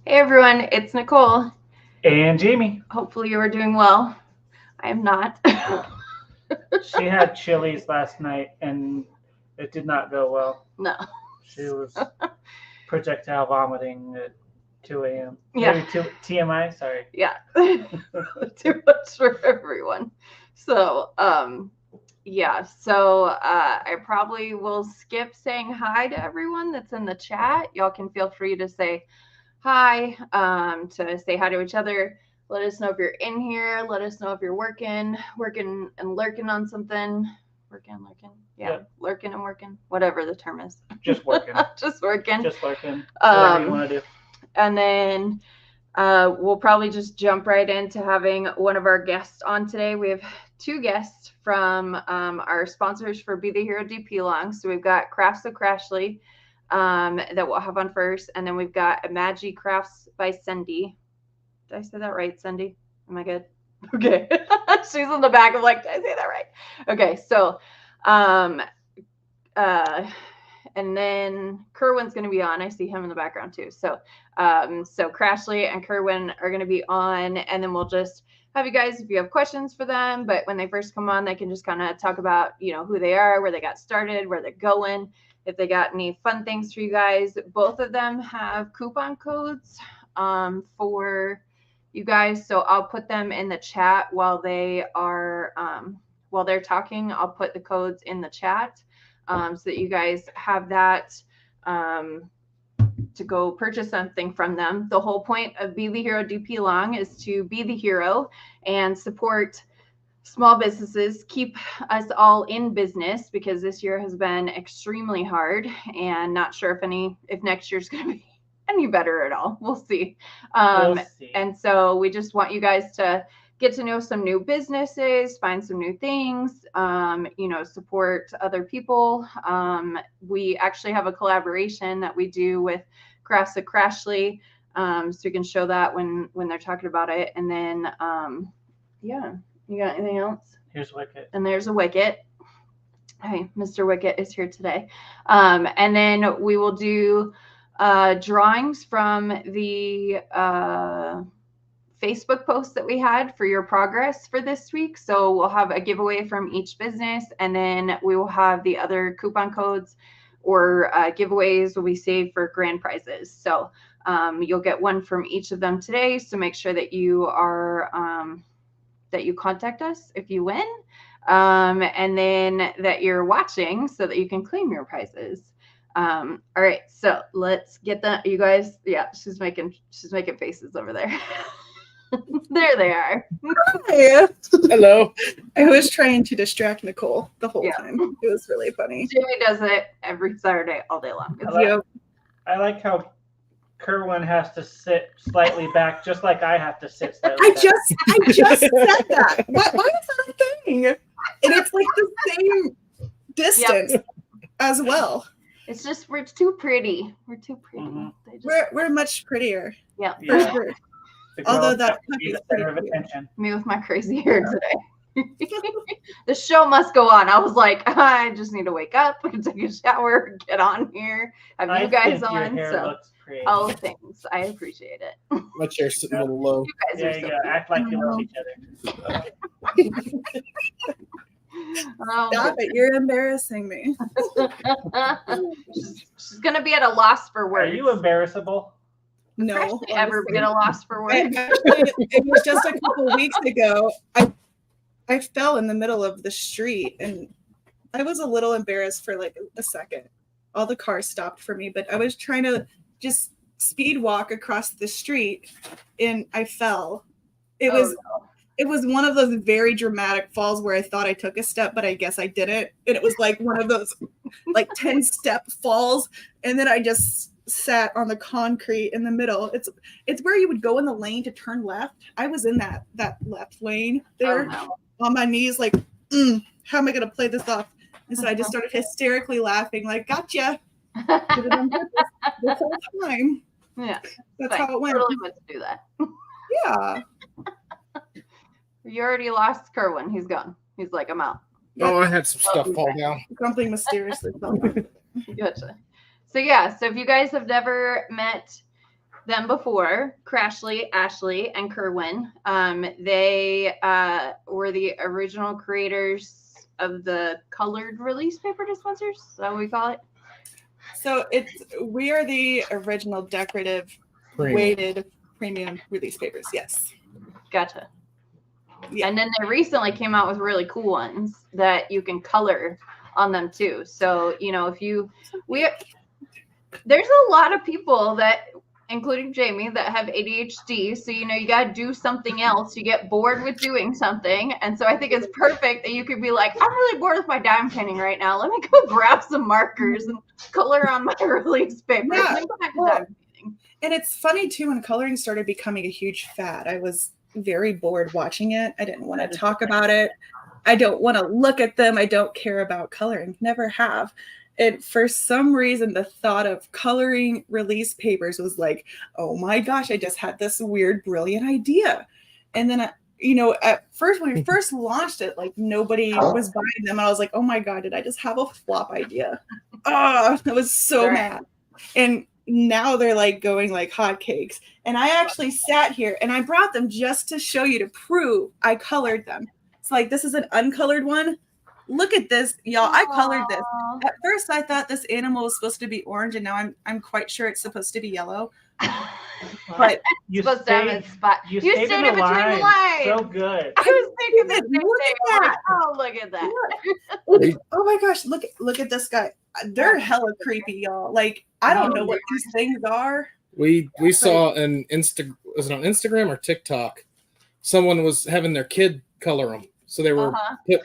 Hey everyone, it's Nicole. And Jamie. Hopefully you are doing well. I am not. She had Chili's last night and it did not go well. No. She was projectile vomiting at 2 a.m. Yeah. Maybe TMI, sorry. Yeah. Too much for everyone. So, yeah. So I probably will skip saying hi to everyone that's in the chat. Y'all can feel free to say hi, to say hi to each other. Let us know if you're in here. Let us know if you're working and lurking on something. Lurking. Yeah. Yep. Lurking and working. Whatever the term is. Just working. Just working. Just lurking. Whatever you want to do. And then we'll probably just jump right into having one of our guests on today. We have two guests from our sponsors for Be the Hero DP Long. So we've got Crashley that we'll have on first. And then we've got Imagi Crafts by Cindy. Did I say that right, Cindy? Am I good? Okay. She's in the back. I'm like, did I say that right? Okay. So, and then Kerwin's going to be on. I see him in the background too. So, Crashley and Kerwin are going to be on, and then we'll just have you guys, if you have questions for them, but when they first come on, they can just kind of talk about, who they are, where they got started, where they're going, if they got any fun things for you guys. Both of them have coupon codes for you guys. So I'll put them in the chat while they are, while they're talking. I'll put the codes in the chat so that you guys have that to go purchase something from them. The whole point of Be the Hero DP Long is to be the hero and support small businesses, keep us all in business, because this year has been extremely hard and not sure if next year's going to be any better at all. We'll see. We'll see. And so we just want you guys to get to know some new businesses, find some new things, support other people. We actually have a collaboration that we do with Crashley. So you can show that when they're talking about it. And then, yeah, you got anything else? Here's Wicket. And there's a Wicket. Hey, Mr. Wicket is here today. And then we will do drawings from the Facebook post that we had for your progress for this week. So we'll have a giveaway from each business, and then we will have the other coupon codes or giveaways will be saved for grand prizes. So you'll get one from each of them today. So make sure that you are that you contact us if you win, and then that you're watching so that you can claim your prizes. All right, so let's get that. You guys, yeah, she's making faces over there. There they are. Hi. Hello. I was trying to distract Nicole the whole time. It was really funny. Jimmy does it every Saturday all day long. I like how Kerwin has to sit slightly back, just like I have to sit slightly back. I just said that. Why is that a thing? And it's like the same distance as well. It's just we're too pretty. We're too pretty. Mm-hmm. We're much prettier. Yeah. For sure. Although that could be the center of attention. Me with my crazy hair today. The show must go on. I was like, I just need to wake up, take a shower, get on here, have you guys on. Your hair looks pretty. All things. I appreciate it. My chair's sitting a little low. You guys are so act like you love each other. Stop it. You're embarrassing me. She's gonna be at a loss for words. Are you embarrassable? No. Ever be at a loss for words? Actually, it was just a couple weeks ago. I fell in the middle of the street and I was a little embarrassed for like a second. All the cars stopped for me, but I was trying to just speed walk across the street and I fell. It was one of those very dramatic falls where I thought I took a step, but I guess I didn't. And it was like one of those like 10-step falls. And then I just sat on the concrete in the middle. It's where you would go in the lane to turn left. I was in that left lane there on my knees, like, how am I going to play this off? And so I just started hysterically laughing, like, gotcha. Did it on purpose this whole time. Yeah. That's how it went. Totally meant to do that. Yeah. You already lost Kerwin. He's gone. He's like, I'm out. Oh, I had some stuff fall down. Something mysteriously fell down. Gotcha. So yeah, so if you guys have never met them before, Crashley, Ashley, and Kerwin. They were the original creators of the colored release paper dispensers. Is that what we call it? So we are the original decorative weighted premium release papers. Yes. Gotcha. Yeah. And then they recently came out with really cool ones that you can color on them too. So, you know, there's a lot of people that, including Jamie, that have ADHD. So, you know, you got to do something else. You get bored with doing something. And so I think it's perfect that you could be like, I'm really bored with my dime painting right now. Let me go grab some markers and color on my release paper. Yeah. Then go back to dime painting. And it's funny too, when coloring started becoming a huge fad, I was very bored watching it. I didn't want to talk about it. I don't want to look at them. I don't care about coloring. Never have. And for some reason, the thought of coloring release papers was like, oh my gosh, I just had this weird, brilliant idea. And then, you know, at first, when we first launched it, like nobody was buying them. And I was like, oh my God, did I just have a flop idea? Oh, I was so mad. And now they're like going like hotcakes. And I actually sat here and I brought them just to show you, to prove I colored them. It's like, this is an uncolored one. Look at this, y'all. I colored this. At first, I thought this animal was supposed to be orange, and now I'm quite sure it's supposed to be yellow. But you supposed to have a spot. You stayed in between the lines. So good. I was thinking the same Look thing. at that. Like, oh, look at that. Oh my gosh, look at this guy. They're hella creepy, y'all. Like, I don't know what these things are. We saw an was it on Instagram or TikTok? Someone was having their kid color them. So they were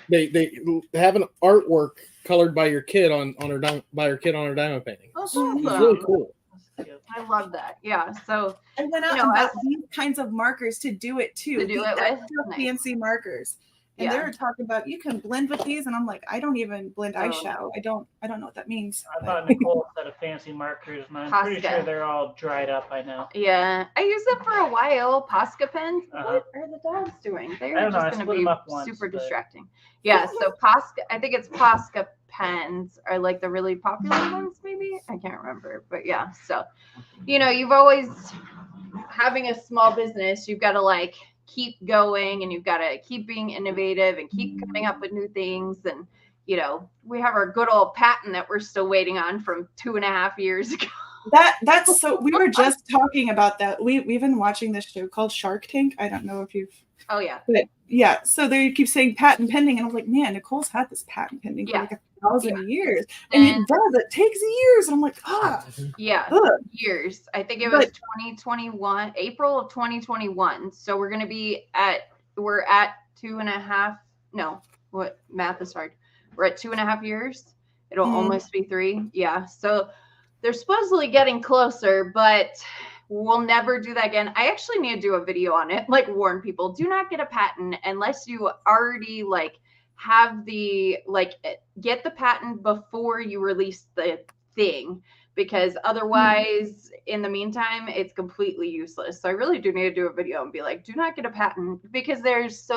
they have an artwork colored by your kid on her diamond painting. It's really cool. I love that. Yeah. So I went out and got these kinds of markers to do it too. To do it with fancy markers. And they were talking about, you can blend with these, and I'm like, I don't even blend eyeshadow. I don't know what that means. I thought Nicole said of fancy markers, and I'm pretty sure they're all dried up by now. Yeah, I used them for a while. Posca pens. What are the dogs doing? They're just going to be super distracting. Yeah, so Posca. I think it's Posca pens are like the really popular ones. Maybe I can't remember, but yeah. So, you know, you've always having a small business. You've got to like keep going, and you've got to keep being innovative and keep coming up with new things. And you know, we have our good old patent that we're still waiting on from 2.5 years ago. That's so, we were just talking about that. We've been watching this show called Shark Tank. I don't know if you've but yeah, so they keep saying patent pending, and I was like, man, Nicole's had this patent pending for like 1,000 years, and it takes years, and I'm like, years. I think it was 2021, April of 2021. So we're at 2.5. No, what, math is hard. We're at 2.5 years. It'll almost be 3. Yeah. So they're supposedly getting closer, but we'll never do that again. I actually need to do a video on it, like warn people, do not get a patent unless you already like have the, like, get the patent before you release the thing, because otherwise in the meantime, it's completely useless. So I really do need to do a video and be like, do not get a patent, because there's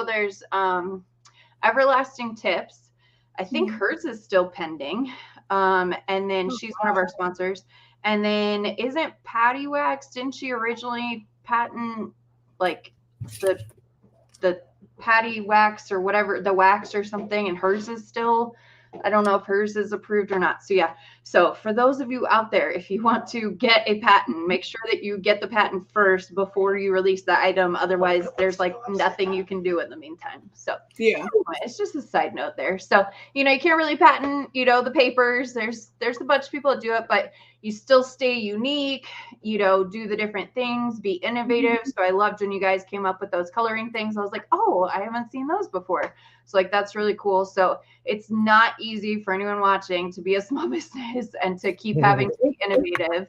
Everlasting Tips. I think hers is still pending. And then she's one of our sponsors. And then isn't Patty Wax, didn't she originally patent like the Patty Wax or whatever, the wax or something, and hers is still, I don't know if hers is approved or not. So yeah. So for those of you out there, if you want to get a patent, make sure that you get the patent first before you release the item. Otherwise, there's like nothing you can do in the meantime. So yeah, anyway, it's just a side note there. So, you know, you can't really patent, you know, the papers. There's a bunch of people that do it, but you still stay unique, you know, do the different things, be innovative. So I loved when you guys came up with those coloring things. I was like, oh, I haven't seen those before. So like, that's really cool. So it's not easy for anyone watching to be a small business and to keep having to be innovative.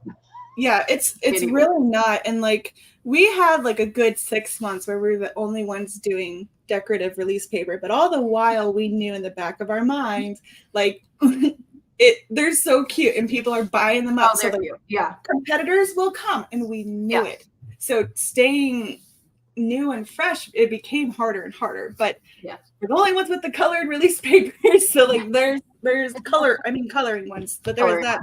Yeah, it's really not. And like, we had like a good 6 months where we were the only ones doing decorative release paper, but all the while we knew in the back of our minds, like they're so cute and people are buying them up. So like, competitors will come, and we knew it. So staying new and fresh, it became harder and harder. But we're the only ones with the colored release papers. So like there's coloring ones, but there was that.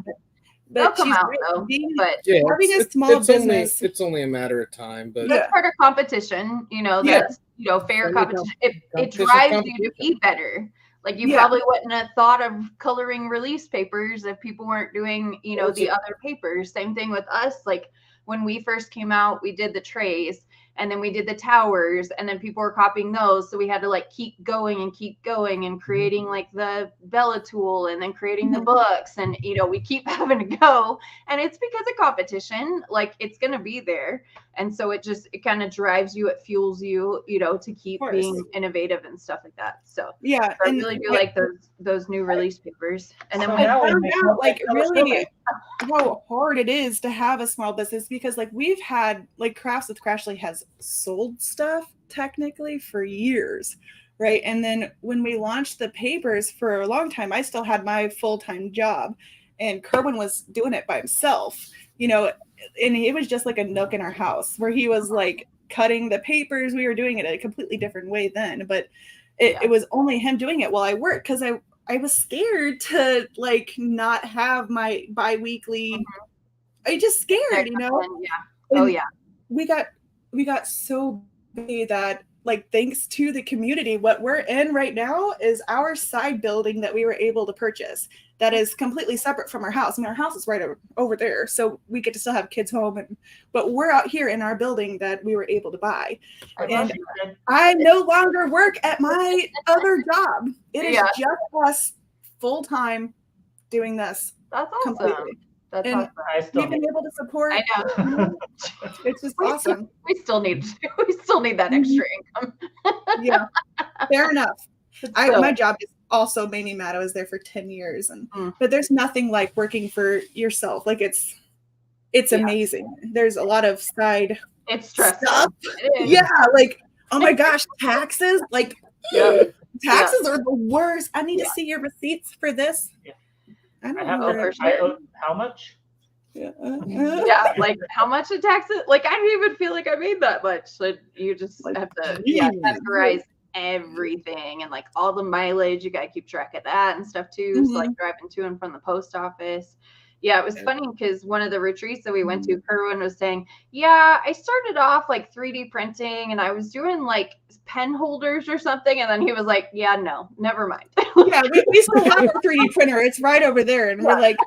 They'll But come she's out great. though. Being- But Yeah, Having a small business. It's only a matter of time, but that's part of competition. You know, Yeah. that's fair Friendly competition. It competition, drives you to be better. Like you Yeah. probably wouldn't have thought of coloring release papers if people weren't doing, the other papers. Same thing with us. Like when we first came out, we did the trays and then we did the towers and then people were copying those. So we had to like keep going and creating like the BellaTube and then creating the books. And, we keep having to go. And it's because of competition. Like it's going to be there. And so it kind of drives you, it fuels you, to keep being innovative and stuff like that. So Yeah. I really do like those new release papers. And then So we now we found make out, like, really okay. how hard it is to have a small business because like we've had like Crafts with Crashley has sold stuff technically for years, right? And then when we launched the papers for a long time, I still had my full-time job and Kerwin was doing it by himself, and it was just like a nook in our house where he was like cutting the papers. We were doing it a completely different way then, but it was only him doing it while I worked because I was scared to like not have my bi-weekly. I just scared, Yeah. And Oh yeah. We got so big that like thanks to the community, what we're in right now is our side building that we were able to purchase that is completely separate from our house. I mean, our house is right over there, so we get to still have kids home, but we're out here in our building that we were able to buy. And I no longer work at my other job. It is just us full time doing this. That's awesome. Completely. That's And awesome. we've been able to support. I know. It's just awesome. We still need that extra income. Yeah, fair enough. My job is also made me mad. I was there for 10 years, but there's nothing like working for yourself. Like it's amazing. There's a lot of side. It's stressful. Stuff. It is. Yeah, like oh my gosh, taxes. Like taxes are the worst. I need to see your receipts for this. Yeah. I don't have know. I owe how much? Yeah, like how much in taxes? Like I don't even feel like I made that much. So you just have to categorize everything and like all the mileage. You gotta keep track of that and stuff too. So like driving to and from the post office. Yeah, it was funny because one of the retreats that we went to, Kerwin was saying, yeah, I started off like 3D printing and I was doing like pen holders or something. And then he was like, yeah, no, never mind. Yeah, we still have a 3D printer. It's right over there. And we're like,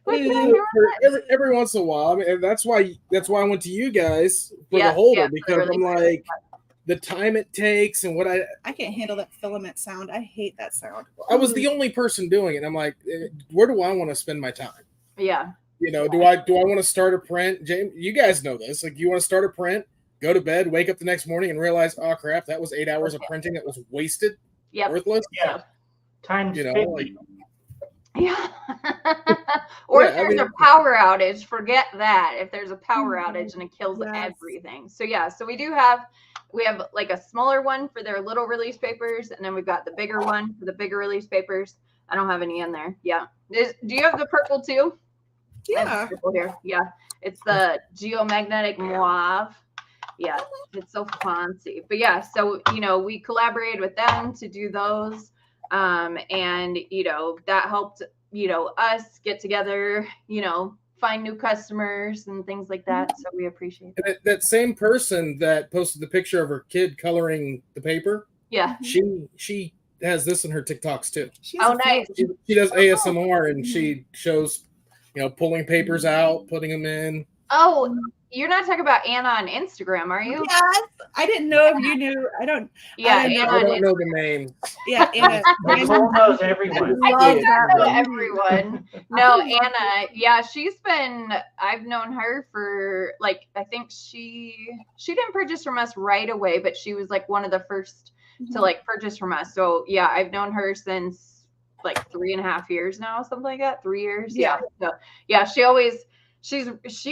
every once in a while. I mean, that's why I went to you guys for the holder because I'm like the time it takes and what I can't handle that filament sound. I hate that sound. I was the only person doing it. I'm like, where do I want to spend my time? Yeah. Do I want to start a print? James, you guys know this. Like, you want to start a print, go to bed, wake up the next morning, and realize, oh crap, that was 8 hours of printing that was wasted, worthless. Yeah. Times 50. Like, yeah. Or if there's a power outage, forget that. If there's a power outage and it kills everything. So so we have like a smaller one for their little release papers, and then we've got the bigger one for the bigger release papers. I don't have any in there. Yeah. Do you have the purple too? Yeah. Purple here. Yeah. It's the geomagnetic mauve. Yeah. It's so fancy. But yeah, so we collaborated with them to do those. And that helped, us get together, find new customers and things like that. So we appreciate it. And that same person that posted the picture of her kid coloring the paper. Yeah. She has this in her TikToks too. Nice. She does ASMR and she shows, pulling papers out, putting them in. Oh, you're not talking about Anna on Instagram, are you? Yes. I didn't know if you knew. I don't. Yeah, I don't know the name. Yeah, Anna. Nicole knows everyone. I do not know everyone. No, Anna. Yeah, I've known her for like, I think she didn't purchase from us right away, but she was like one of the first to like purchase from us. So yeah, I've known her since like 3.5 years now, something like that. 3 years. Yeah. So yeah, she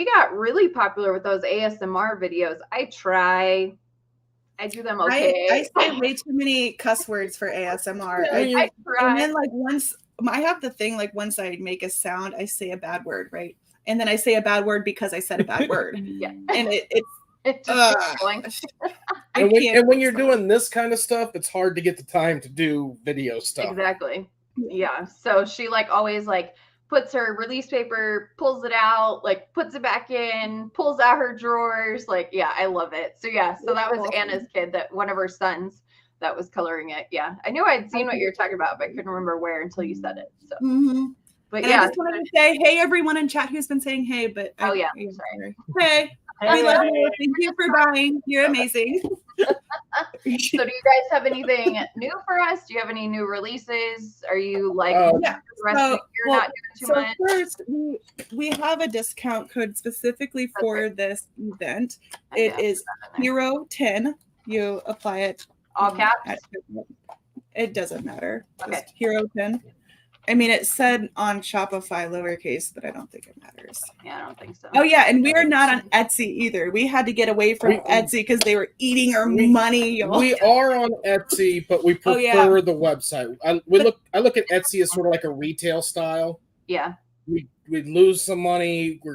got really popular with those ASMR videos. I do them okay. I say way too many cuss words for ASMR. I try. And then like once I have the thing, like once I make a sound, I say a bad word, right? And then I say a bad word because I said a bad word. Yeah. And it's just going. And when you're doing this kind of stuff, it's hard to get the time to do video stuff. Exactly. Yeah. So she like always like puts her release paper, pulls it out, like puts it back in, pulls out her drawers. Like, yeah, I love it. So yeah, so that was Anna's kid, that one of her sons that was coloring it. Yeah, I knew I'd seen what you were talking about, but I couldn't remember where until you said it. So, but and yeah, I just wanted to say, hey, everyone in chat who's been saying hey, but sorry. Hey, we love you. Thank you for buying. You're amazing. So do you guys have anything new for us? Do you have any new releases? Are you like yeah. the rest of the year not doing too much? First, we have a discount code specifically for this event. It is Hero 10. You apply it all caps. It doesn't matter. Okay. Just Hero 10. I mean, it said on Shopify lowercase, but I don't think it matters. Yeah, I don't think so. Oh yeah, and we are not on Etsy either. We had to get away from Etsy because they were eating our money. Y'all. We are on Etsy, but we prefer the website. I look at Etsy as sort of like a retail style. Yeah. We lose some money. We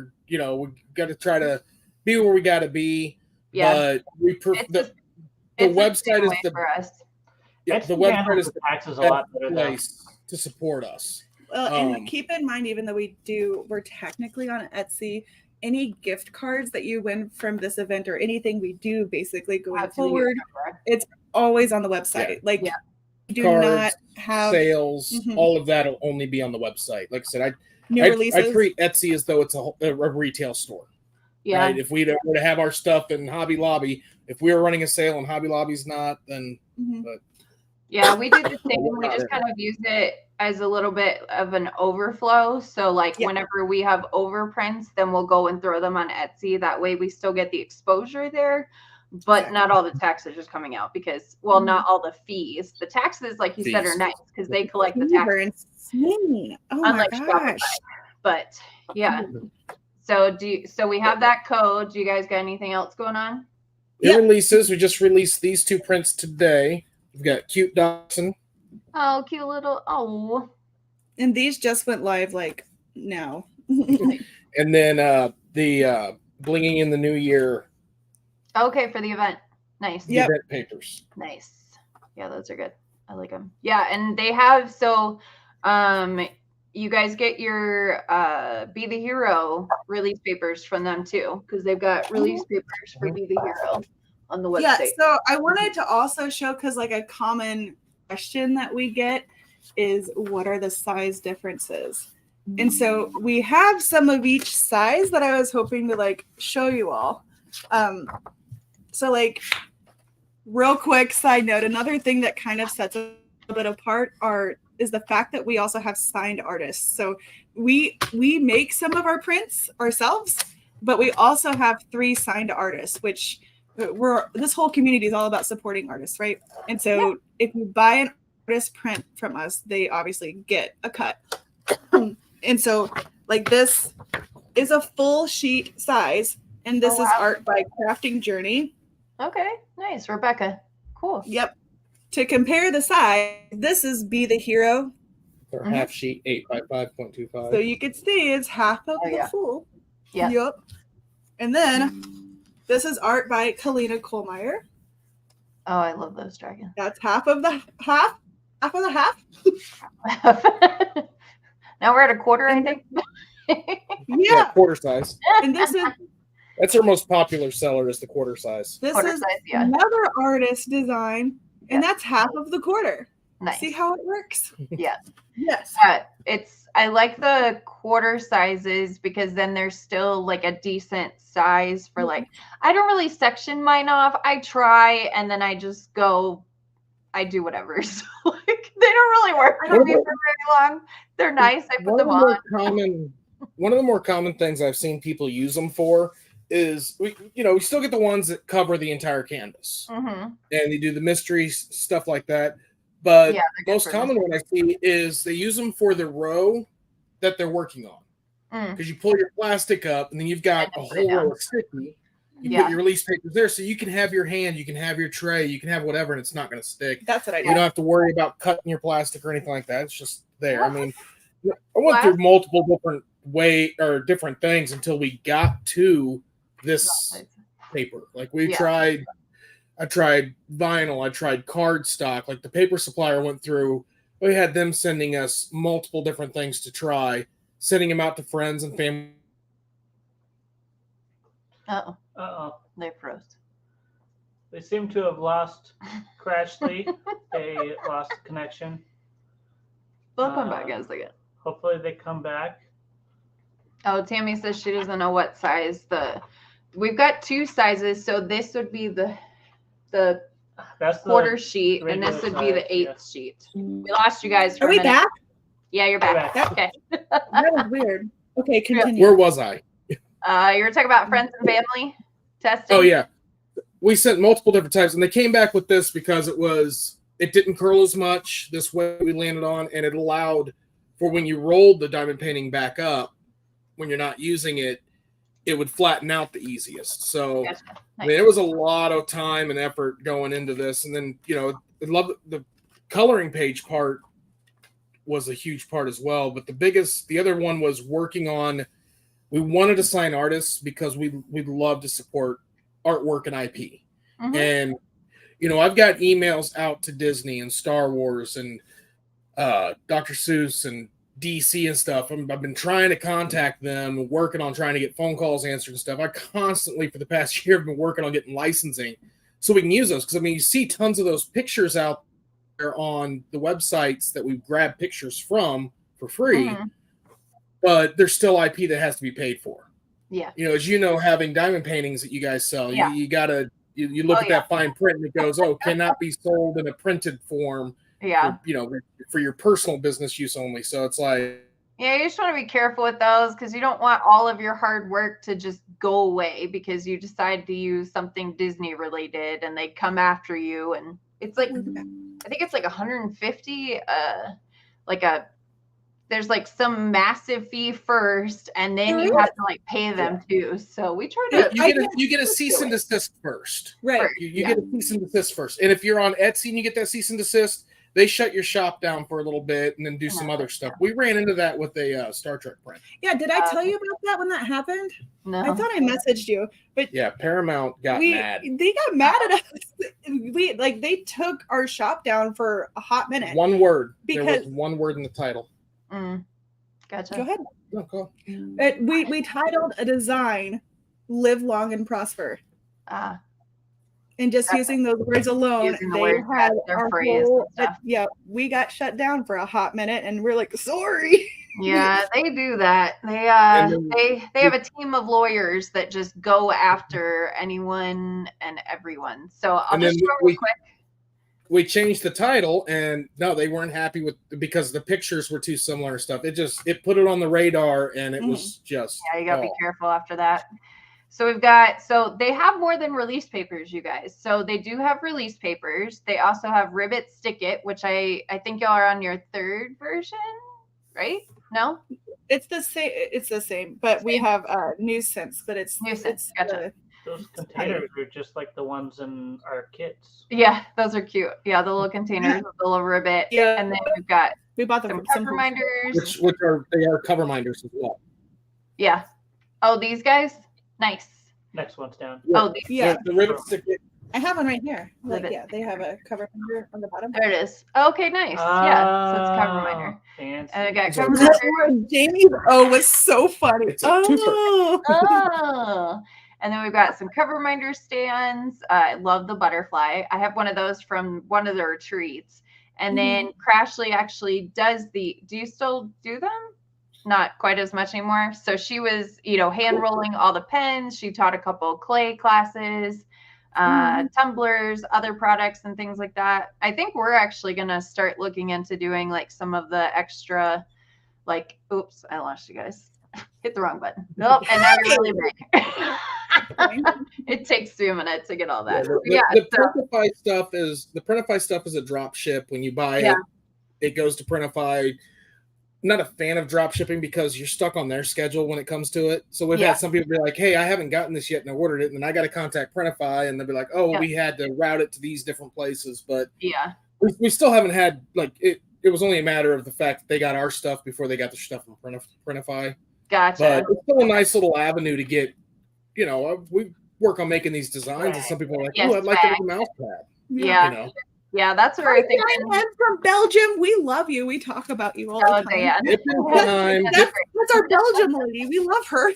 got to try to be where we got to be. Yeah. But we the website is the for us. Yeah, the website is the taxes a lot better place to support us. Well, and keep in mind, even though we're technically on Etsy, any gift cards that you win from this event or anything we do basically going forward, it's always on the website. Yeah. Like, do cards, not have sales, all of that will only be on the website. Like I said, I treat Etsy as though it's a retail store. Yeah. Right? If we were to have our stuff in Hobby Lobby, if we were running a sale and Hobby Lobby's not, then but yeah, we do the same. We just kind of use it as a little bit of an overflow. So like whenever we have overprints, then we'll go and throw them on Etsy. That way we still get the exposure there, but not all the taxes are coming out because, well, not all the fees. The taxes, like you said, are nice because they collect the taxes. Oh my gosh. Shopify. But yeah. So we have that code. Do you guys got anything else going on? Releases. We just released these two prints today. We've got cute Dachshund. Oh, cute little And these just went live like now. And then the blinging in the new year. Okay, for the event. Nice. Yeah. Event papers. Nice. Yeah, those are good. I like them. Yeah, and they have you guys get your Be the Hero release papers from them too, because they've got release papers for Be the Hero on the website. Yeah, so I wanted to also show, because like a common question that we get is, what are the size differences? And so we have some of each size that I was hoping to like show you all. So like real quick side note, another thing that kind of sets a bit apart is the fact that we also have signed artists. So we make some of our prints ourselves, but we also have 3 signed artists, which this whole community is all about supporting artists, right? And so if you buy an artist print from us, they obviously get a cut. And so like this is a full sheet size, and this is art by Crafting Journey. Okay, nice. Rebecca. Cool. Yep. To compare the size, this is Be the Hero. Or half sheet 8 by 5.25. So you can see it's half of the full. Yeah. Yep. And then this is art by Kalina Kohlmeyer. Oh, I love those dragons. That's half of the half. Half of the half. Now we're at a quarter, I think. Yeah. Quarter size. And that's our most popular seller, is the quarter size. This quarter is size, another artist design, and that's half of the quarter. Nice. See how it works? Yeah. Yes. I like the quarter sizes because then there's still like a decent size for like, I don't really section mine off. I try and then I just go, I do whatever. So like they don't really work for me for very long. They're nice. I put them on. One of the more common things I've seen people use them for is we still get the ones that cover the entire canvas, and they do the mystery stuff like that. But the most common one I see is they use them for the row that they're working on, because you pull your plastic up and then you've got a whole row of sticky. You put your release papers there, so you can have your hand, you can have your tray, you can have whatever, and it's not going to stick. That's what I do. You don't have to worry about cutting your plastic or anything like that. It's just there. I mean, I went through multiple different things until we got to this paper. Like I tried vinyl, I tried cardstock. Like the paper supplier went through, we had them sending us multiple different things to try. sending them out to friends and family. Uh-oh. They froze. They seem to have lost Crashley. They lost connection. They'll come back in a second. Hopefully they come back. Oh, Tammy says she doesn't know what size we've got 2 sizes, so this would be the That's the quarter sheet, and this would be the 1/8 sheet. We lost you guys for Are a we minute. back? Yeah, you're back. Back. Okay. That was weird. Okay, continue. Where was I? You were talking about friends and family testing. Oh yeah, we sent multiple different types, and they came back with this because it didn't curl as much. This way we landed on, and it allowed for when you rolled the diamond painting back up, when you're not using it, it would flatten out the easiest. So Gotcha. Nice. I mean, it was a lot of time and effort going into this, and then I love the coloring page part was a huge part as well. But the other one was working on. We wanted to sign artists because we'd love to support artwork and IP. Mm-hmm. And, I've got emails out to Disney and Star Wars and Dr. Seuss and DC and stuff. I've been trying to contact them, working on trying to get phone calls answered and stuff. I constantly, for the past year, have been working on getting licensing so we can use those. Because, you see tons of those pictures out there on the websites that we grab pictures from for free. Mm-hmm. But there's still IP that has to be paid for. Yeah. As having diamond paintings that you guys sell, yeah. you gotta you look at that fine print and it goes, cannot be sold in a printed form. Yeah. For your personal business use only. So it's like. Yeah, you just want to be careful with those because you don't want all of your hard work to just go away because you decide to use something Disney related and they come after you, and it's like I think it's like 150 there's like some massive fee first, and then you have to like pay them too. So we try to. You get a cease and desist first, right? You get a cease and desist first, and if you're on Etsy and you get that cease and desist, they shut your shop down for a little bit and then do some other stuff. We ran into that with a Star Trek print. Yeah, did I tell you about that when that happened? No, I thought I messaged you, but yeah, Paramount got mad. They got mad at us. They took our shop down for a hot minute. One word. Because there was one word in the title. Gotcha. Go ahead. No, go. We titled a design "Live Long and Prosper." And just using those words alone, they had our whole. We got shut down for a hot minute, and we're like, sorry. Yeah, they do that. They have a team of lawyers that just go after anyone and everyone. So I'll just show real quick. We changed the title, and no, they weren't happy because the pictures were too similar and stuff. It put it on the radar, and it was just. Yeah, you gotta be careful after that. So they have more than release papers, you guys. So they do have release papers. They also have Ribbit Stick It, which I think y'all are on your 3rd version, right? No? It's the same, but we have New Sense, but it's New Sense. Gotcha. Those containers are just like the ones in our kits. Yeah, those are cute. Yeah, the little containers with the little ribbit. Yeah. And then we bought them some cover minders. Which are cover minders as well. Yeah. Oh, these guys? Nice. Next one's down. Yeah. Oh, the Ribbit Stick It. I have one right here. They have a cover minder on the bottom. There it is. Okay, nice. Yeah, so it's a cover minder. Fancy. And I got cover minder. Jamie's was so funny. It's a twofer. Oh. And then we've got some cover minder stands. I love the butterfly. I have one of those from one of the retreats. And then Crashley actually does do you still do them? Not quite as much anymore. So she was, hand rolling all the pens. She taught a couple of clay classes, tumblers, other products and things like that. I think we're actually going to start looking into doing like some of the extra, oops, I lost you guys. Hit the wrong button. Nope. And now you're really big. It takes 3 minutes to get all that. The Printify stuff is a drop ship. When you buy it, it goes to Printify. Not a fan of drop shipping because you're stuck on their schedule when it comes to it. So we've had some people be like, hey, I haven't gotten this yet and I ordered it. And then I got to contact Printify and they'll be like, we had to route it to these different places. But we still haven't had it was only a matter of the fact that they got our stuff before they got the stuff from Printify. Gotcha. But it's still a nice little avenue to get, we work on making these designs and some people are like, I'd like to have a mouse pad. Yeah. Yeah, that's where Hi, I think. Diane from Belgium. We love you. We talk about you all the time. Diane. That's our Belgium lady. We love her.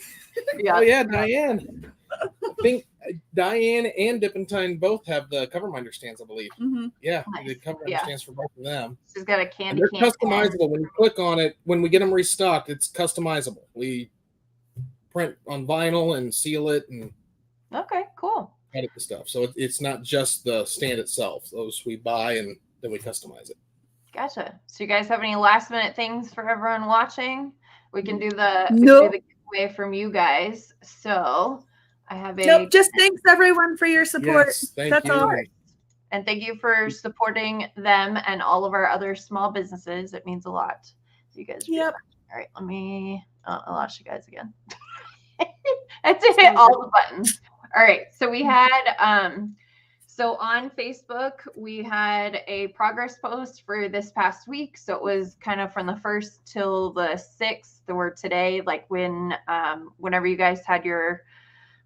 Yeah. Oh yeah, Diane. I think Diane and Dippentine both have the cover minder stands, I believe. Mm-hmm. Yeah, Nice. the cover minder stands for both of them. She's got a And candy they're can. customizable. When you click on it, when we get them restocked, it's customizable. We print on vinyl and seal it and Okay, cool. edit the stuff. So it's not just the stand itself. Those we buy and then we customize it. Gotcha. So you guys have any last minute things for everyone watching? We can do the giveaway from you guys. So I have a Nope. Just thanks everyone for your support. Yes, thank That's you. all. And thank you for supporting them and all of our other small businesses. It means a lot. You guys. Yep. All right. Let me. I lost you guys again. I had to hit all the buttons. All right. So we had. So on Facebook, we had a progress post for this past week. So it was kind of from the 1st till the 6th, or today, like whenever you guys had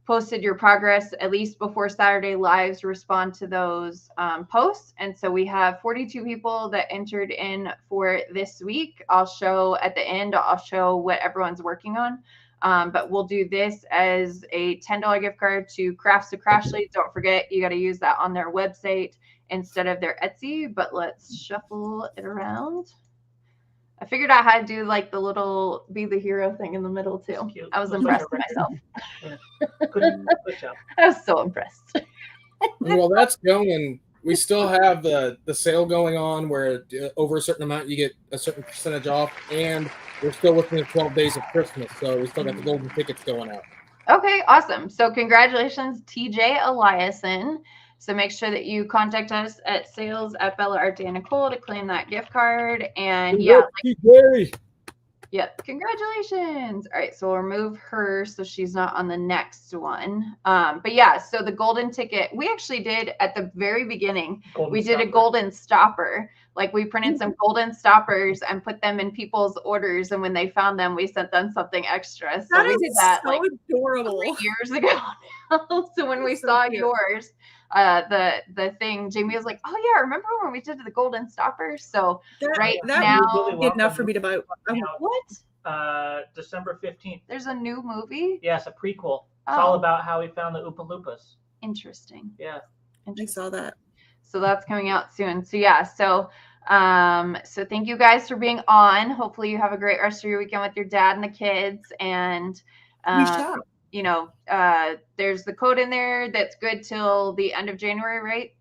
posted your progress, at least before Saturday lives, respond to those posts. And so we have 42 people that entered in for this week. I'll show at the end, I'll show what everyone's working on. But we'll do this as a $10 gift card to Crafts to Crashley. Don't forget, you got to use that on their website instead of their Etsy. But let's shuffle it around. I figured out how to do like the little be the hero thing in the middle too. I was impressed with myself. Good job. I was so impressed. Well, that's going. We still have the sale going on where over a certain amount you get a certain percentage off, and we're still within the 12 days of Christmas, so we still got the golden tickets going out. Okay, awesome. So congratulations, TJ Eliason. So make sure that you contact us at sales@BellaArt Nicole to claim that gift card. And yep, congratulations. All right, so we'll remove her so she's not on the next one. But yeah, so the golden ticket, we actually did at the very beginning, did a golden stopper. Like we printed some golden stoppers and put them in people's orders. And when they found them, we sent them something extra. So we did that so adorable. 3 years ago. So when we saw yours, the thing, Jamie was like, oh yeah, remember when we did the golden stoppers? So that now really enough for me to buy. What? December 15th. There's a new movie? Yes, a prequel. It's all about how we found the Oompa Loompas. Interesting. Yeah. I saw that. So that's coming out soon. So yeah, so thank you guys for being on. Hopefully you have a great rest of your weekend with your dad and the kids. And you know, there's the code in there that's good till the end of January, right?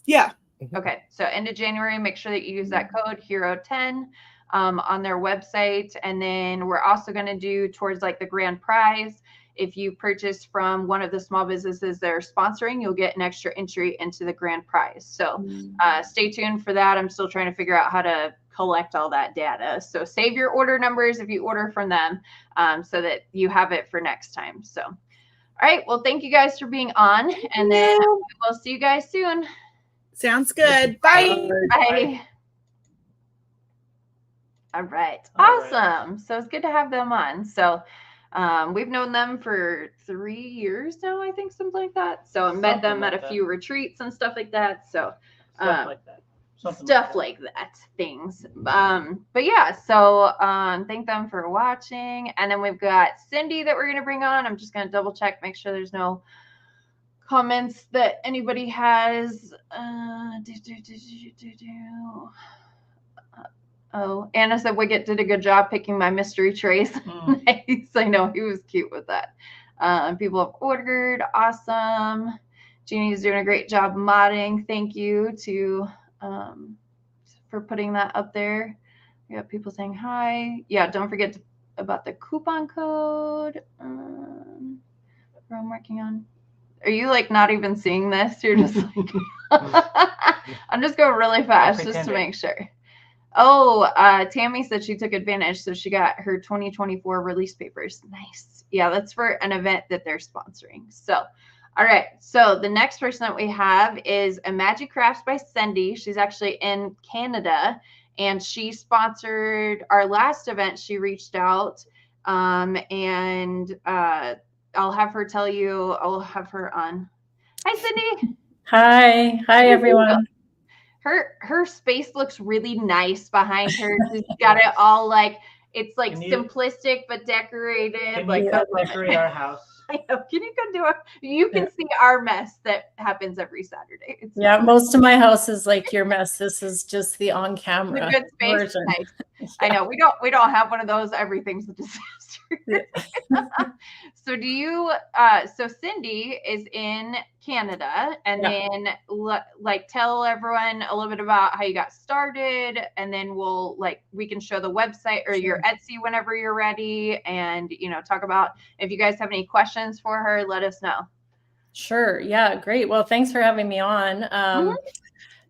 Yeah. Okay. So end of January, make sure that you use that code HERO10 on their website. And then we're also going to do towards like the grand prize. If you purchase from one of the small businesses that are sponsoring, you'll get an extra entry into the grand prize. So stay tuned for that. I'm still trying to figure out how to collect all that data. So save your order numbers if you order from them so that you have it for next time. So, all right. Well, thank you guys for being on. And then we'll see you guys soon. Sounds good. Bye. Bye. All right. Awesome. So it's good to have them on. So we've known them for 3 years now, I think, something like that. So I met them at a few retreats and stuff like that. So stuff like that things. But yeah, so thank them for watching. And then we've got Cindy that we're going to bring on. I'm just going to double check, make sure there's no comments that anybody has. Oh, Anna said Wiggett did a good job picking my mystery trays. Nice. I know he was cute with that. People have ordered. Awesome. Jeannie's doing a great job modding. Thank you for putting that up there. We got people saying hi. Yeah, don't forget about the coupon code. I'm working on. Are you like not even seeing this? You're just like, I'm just going really fast just to make sure. Oh, Tammy said she took advantage, so she got her 2024 release papers. Nice. Yeah, that's for an event that they're sponsoring. So, all right. So the next person that we have is a Magic Crafts by Cindy. She's actually in Canada, and she sponsored our last event. She reached out, and I'll have her tell you. I'll have her on. Hi, Cindy. Hi everyone. her space looks really nice behind her. She's got it all like it's like simplistic but decorated. Can like you decorate our house? I know. Can you come do it? You can see our mess that happens every Saturday. It's most of my house is like your mess. This is just the on camera a good space. version. Nice. Yeah. I know we don't have one of those. Everything's a disaster. Yeah. So do you? So Cindy is in Canada, and then like tell everyone a little bit about how you got started, and then we can show the website or your Etsy whenever you're ready, and talk about if you guys have any questions for her, let us know. Sure. Yeah. Great. Well, thanks for having me on.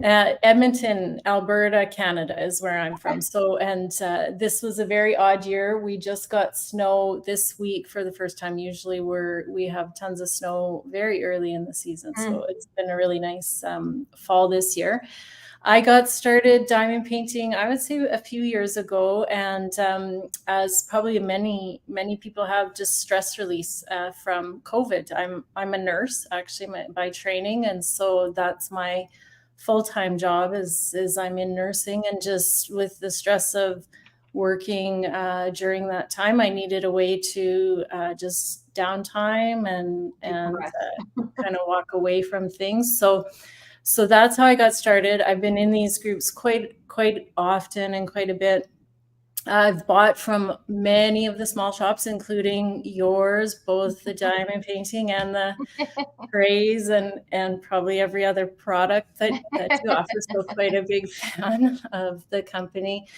Edmonton, Alberta, Canada is where I'm from. So, and this was a very odd year. We just got snow this week for the first time. Usually we have tons of snow very early in the season. So it's been a really nice fall this year. I got started diamond painting, I would say a few years ago. And as probably many people have, just stress release from COVID. I'm a nurse actually by training. And so that's my full-time job is I'm in nursing, and just with the stress of working during that time, I needed a way to just downtime and kind of walk away from things. So that's how I got started. I've been in these groups quite often and quite a bit. I've bought from many of the small shops, including yours, both the diamond painting and the trays, and probably every other product that you offer. So quite a big fan of the company.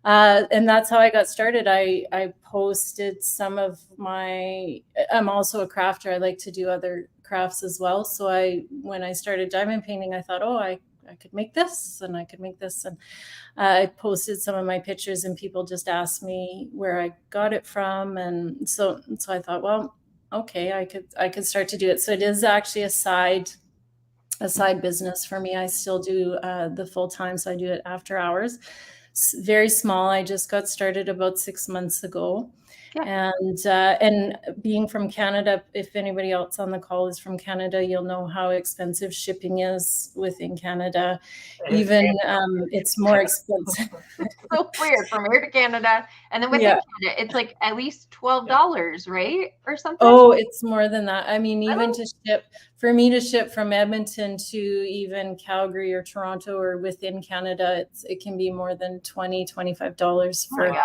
And that's how I got started. I posted some of I'm also a crafter. I like to do other crafts as well. So when I started diamond painting, I thought, I could make this and I could make this. And I posted some of my pictures, and people just asked me where I got it from. And so I thought, well, okay, I could start to do it. So it is actually a side business for me. I still do the full time. So I do it after hours. It's very small. I just got started about 6 months ago. Yeah. And being from Canada, if anybody else on the call is from Canada, you'll know how expensive shipping is within Canada. Even it's more expensive. It's so weird from here to Canada, and then within Canada, it's like at least $12, right, or something. Oh, it's more than that. I mean, even for me to ship from Edmonton to even Calgary or Toronto or within Canada, it can be more than $20-$25 for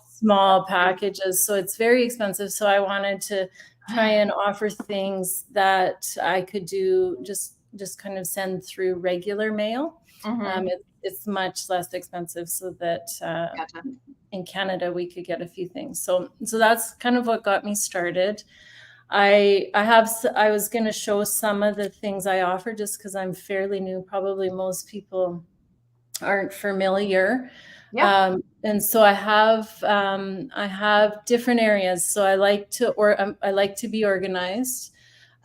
small packages. So it's very expensive. So I wanted to try and offer things that I could do just kind of send through regular mail. It's much less expensive, so that in Canada we could get a few things. So that's kind of what got me started. I was going to show some of the things I offer just because I'm fairly new. Probably most people aren't familiar. Yeah. And so I have different areas. So I like to be organized.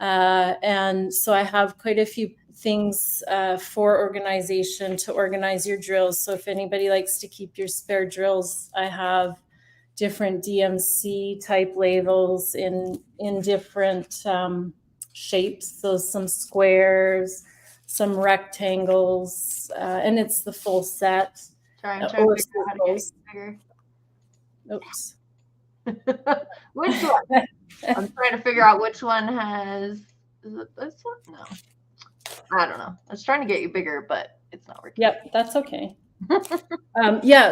And so I have quite a few things for organization to organize your drills. So if anybody likes to keep your spare drills, I have different DMC type labels in different shapes. So some squares, some rectangles, and it's the full set. Sorry, I'm trying to figure out how to get it bigger. Oops. Which one? I'm trying to figure out which one has. Is it this one? No. I don't know. I was trying to get you bigger, but it's not working. Yep, that's okay.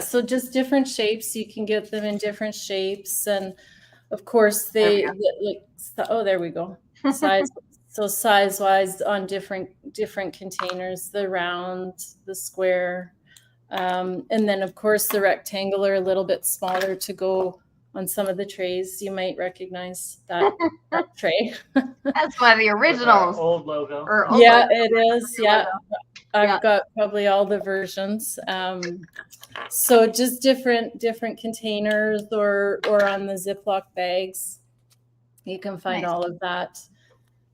So just different shapes. You can get them in different shapes, and of course there we go. Size-wise on different containers, the round, the square, and then of course the rectangular, a little bit smaller to go on some of the trays. You might recognize that tray. That's one of the originals. Old logo. It is. Yeah. I've got probably all the versions. So just different containers or on the Ziploc bags. You can find all of that.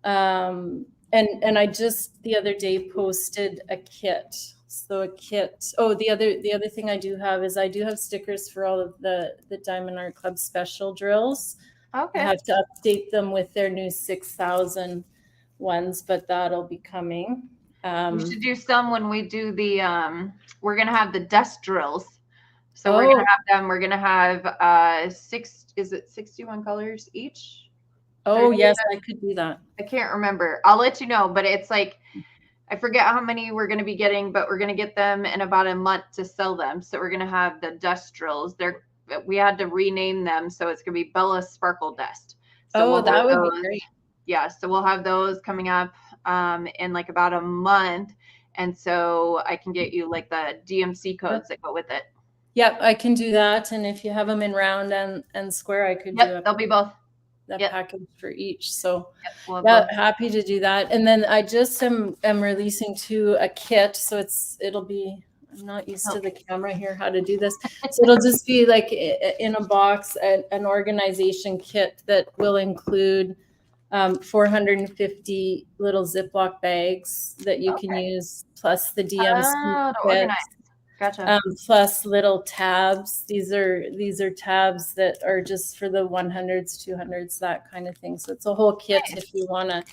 And I just the other day posted a kit. So a kit. Oh, the other thing I do have is I do have stickers for all of the Diamond Art Club special drills. Okay. I have to update them with their new 6,000 ones, but that'll be coming. We should do some when we do the, we're going to have the dust drills. So we're going to have them, we're going to have 61 colors each? Oh, yes, I could do that. I can't remember. I'll let you know, but it's like, I forget how many we're going to be getting, but we're going to get them in about a month to sell them. So we're going to have the dust drills. We had to rename them. So it's going to be Bella Sparkle Dust. So that would be great. Yeah. So we'll have those coming up in like about a month. And so I can get you like the DMC codes that go with it. Yep, I can do that. And if you have them in round and square, I could do they'll be both. That package for each. So we'll happy to do that. And then I just am releasing a kit. So it'll be, I'm not used to the camera here, how to do this. So it'll just be like in a box, an organization kit that will include 450 little Ziploc bags that you can use, plus the DMC kit. Gotcha. Plus little tabs. These are tabs that are just for the 100s, 200s, that kind of thing. So it's a whole kit if you want to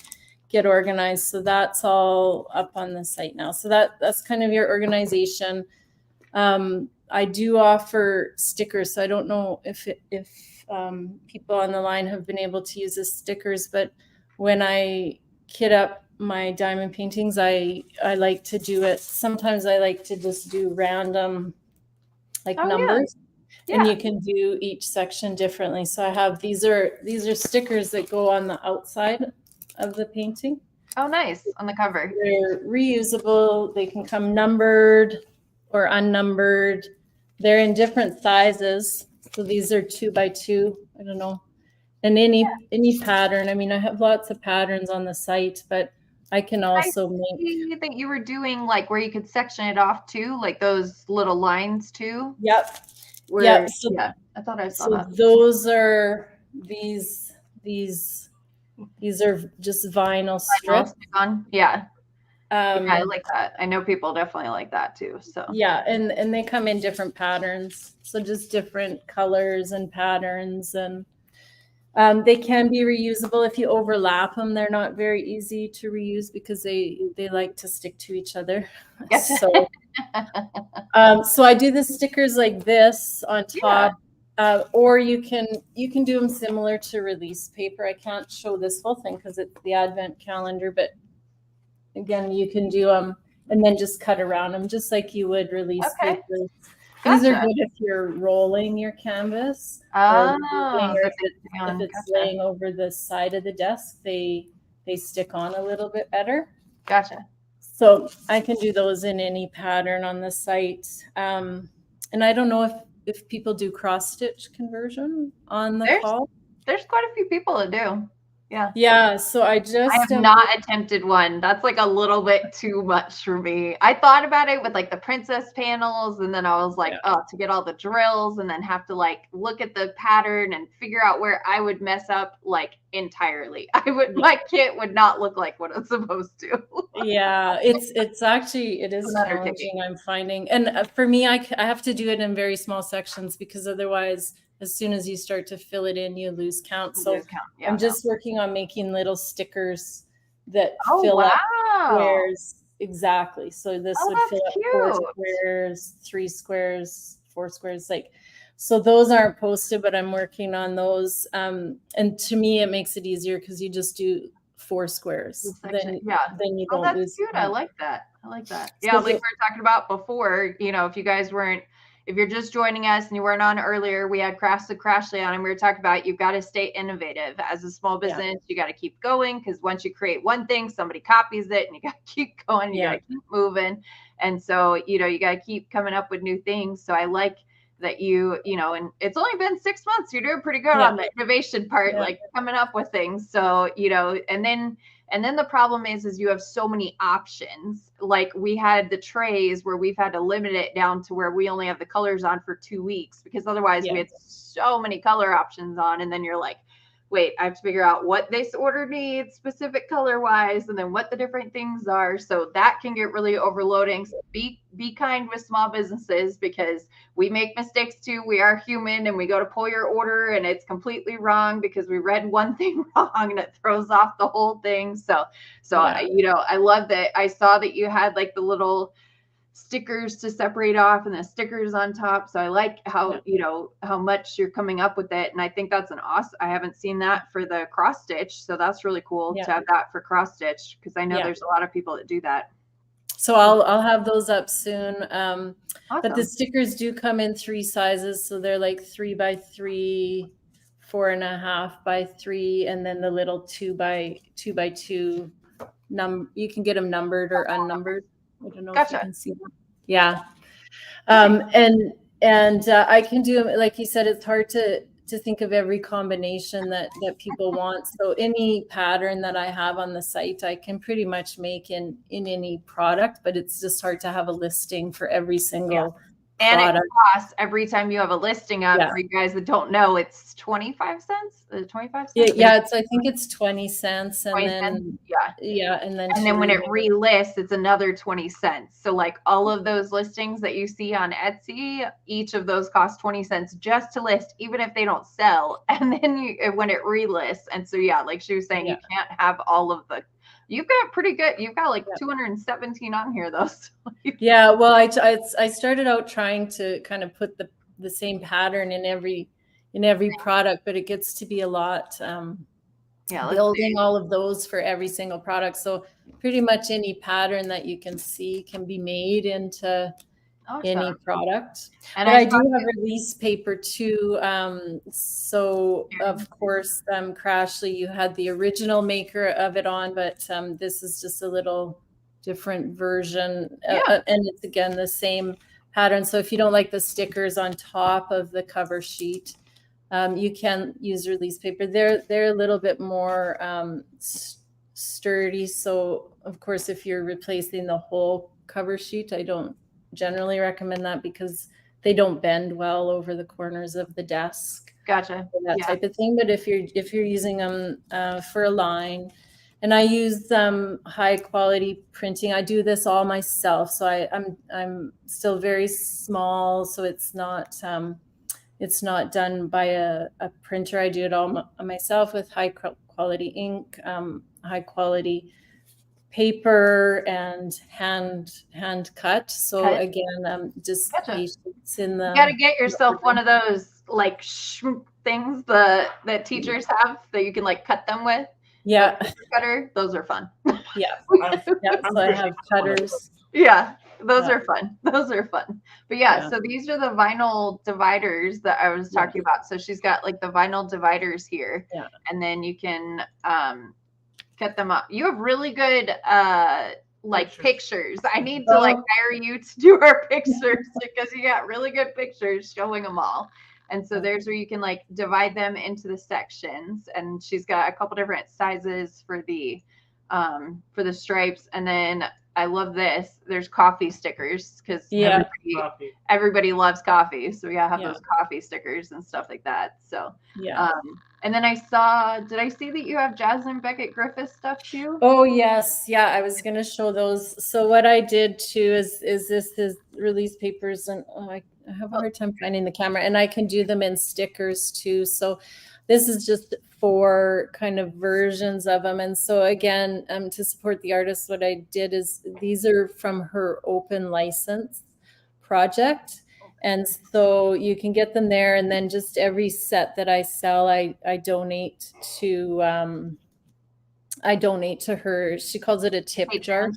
get organized. So that's all up on the site now. So that's kind of your organization. I do offer stickers. So I don't know if people on the line have been able to use the stickers, but when I kit up my diamond paintings, I like to do it. Sometimes I like to just do random numbers, and you can do each section differently. So I have these are stickers that go on the outside of the painting. Oh, nice. On the cover. They're reusable. They can come numbered or unnumbered. They're in different sizes. So these are 2x2. I don't know. And any pattern. I mean, I have lots of patterns on the site, but I can also make. That you were doing like where you could section it off too, like those little lines too. Yep. So, I thought I saw that. Those are these are just vinyl strips. Yeah. I like that. I know people definitely like that too. So yeah, and they come in different patterns. So just different colors and patterns, and they can be reusable if you overlap them. They're not very easy to reuse because they like to stick to each other. Yes. So, so I do the stickers like this on top, or you can do them similar to release paper. I can't show this whole thing because it's the advent calendar, but again, you can do them and then just cut around them just like you would release papers. These are good if you're rolling your canvas. If it's laying over the side of the desk, they stick on a little bit better. Gotcha. So I can do those in any pattern on the site. And I don't know if people do cross stitch conversion on the call. There's quite a few people that do. Yeah. Yeah. So I have not attempted one. That's like a little bit too much for me. I thought about it with like the princess panels, and then I was like, to get all the drills and then have to like look at the pattern and figure out where I would mess up like entirely. My kit would not look like what it's supposed to. Yeah, it's actually, it is challenging, I'm finding. And for me, I have to do it in very small sections because otherwise, as soon as you start to fill it in, you lose count. So I'm just working on making little stickers that fill up squares. Exactly. So this would fill up 4 squares, 3 squares, 4 squares. So those aren't posted, but I'm working on those. And to me, it makes it easier because you just do 4 squares. Then you don't lose cute. Count. I like that. Yeah, like we were talking about before, if you're just joining us and you weren't on earlier, we had Crashley on, and we were talking about you've got to stay innovative as a small business. You got to keep going because once you create one thing, somebody copies it, and you got to keep going. You got to keep moving, and so you got to keep coming up with new things. So I like that and it's only been 6 months. You're doing pretty good on the innovation part, like coming up with things. So and then the problem is you have so many options. Like we had the trays where we've had to limit it down to where we only have the colors on for 2 weeks because otherwise we had so many color options on. And then you're like, wait, I have to figure out what this order needs specific color wise, and then what the different things are. So that can get really overloading. So be kind with small businesses, because we make mistakes too. We are human, and we go to pull your order and it's completely wrong because we read one thing wrong, and it throws off the whole thing. So Yeah. I love that. I saw that you had like the little stickers to separate off and the stickers on top. So I like how, how much you're coming up with it. And I think that's I haven't seen that for the cross stitch. So that's really cool to have that for cross stitch, because I know there's a lot of people that do that. So I'll have those up soon. Awesome. But the stickers do come in 3 sizes. So they're like 3x3, 4.5 by 3, and then the little 2x2 you can get them numbered or unnumbered. I don't know if you can see them. Yeah. And I can do them, like you said, it's hard to think of every combination that people want. So any pattern that I have on the site, I can pretty much make in any product, but it's just hard to have a listing for every single and product. It costs every time you have a listing up. For you guys that don't know, it's 25 cents. 25 cents. Yeah, I think it's 20 cents, and 20 then cents? and then when it relists, it's another 20 cents. So like all of those listings that you see on Etsy, each of those cost 20 cents just to list, even if they don't sell. And then when it relists, and so like she was saying, you can't have all of the. You've got pretty good. You've got like 217 on here, though. Yeah, well, I started out trying to kind of put the same pattern in every product, but it gets to be a lot. Building all of those for every single product. So pretty much any pattern that you can see can be made into any product. And I do have release paper too. So of course, Crashley, you had the original maker of it on, but this is just a little different version. And it's again the same pattern. So if you don't like the stickers on top of the cover sheet, you can use release paper. They're a little bit more sturdy. So of course, if you're replacing the whole cover sheet, I don't generally recommend that because they don't bend well over the corners of the desk. Gotcha. That type of thing. But if you're using them for a line, and I use high quality printing. I do this all myself, so I'm still very small, so it's not done by a printer. I do it all myself with high quality ink, high quality paper, and hand cut. So again, just patience in the. You got to get yourself one of those like things that teachers have that you can like cut them with. Yeah, cutter. Those are fun. Yeah, so I have cutters. Yeah, those are fun. Those are fun. But so these are the vinyl dividers that I was talking about. So she's got like the vinyl dividers here, and then you can cut them up. You have really good pictures. I need to hire you to do our pictures because you got really good pictures showing them all. And so there's where you can like divide them into the sections, and she's got a couple different sizes for the stripes. And then I love this. There's coffee stickers because everybody loves coffee. So we gotta have those coffee stickers and stuff like that. So and then did I see that you have Jasmine Beckett Griffith stuff too? Oh yes. Yeah, I was gonna show those. So what I did too is his release papers, and I have a hard time finding the camera, and I can do them in stickers too. So this is just 4 kind of versions of them. And so again, to support the artist, what I did is these are from her open license project. And so you can get them there, and then just every set that I sell, I donate to her. She calls it a tip jar.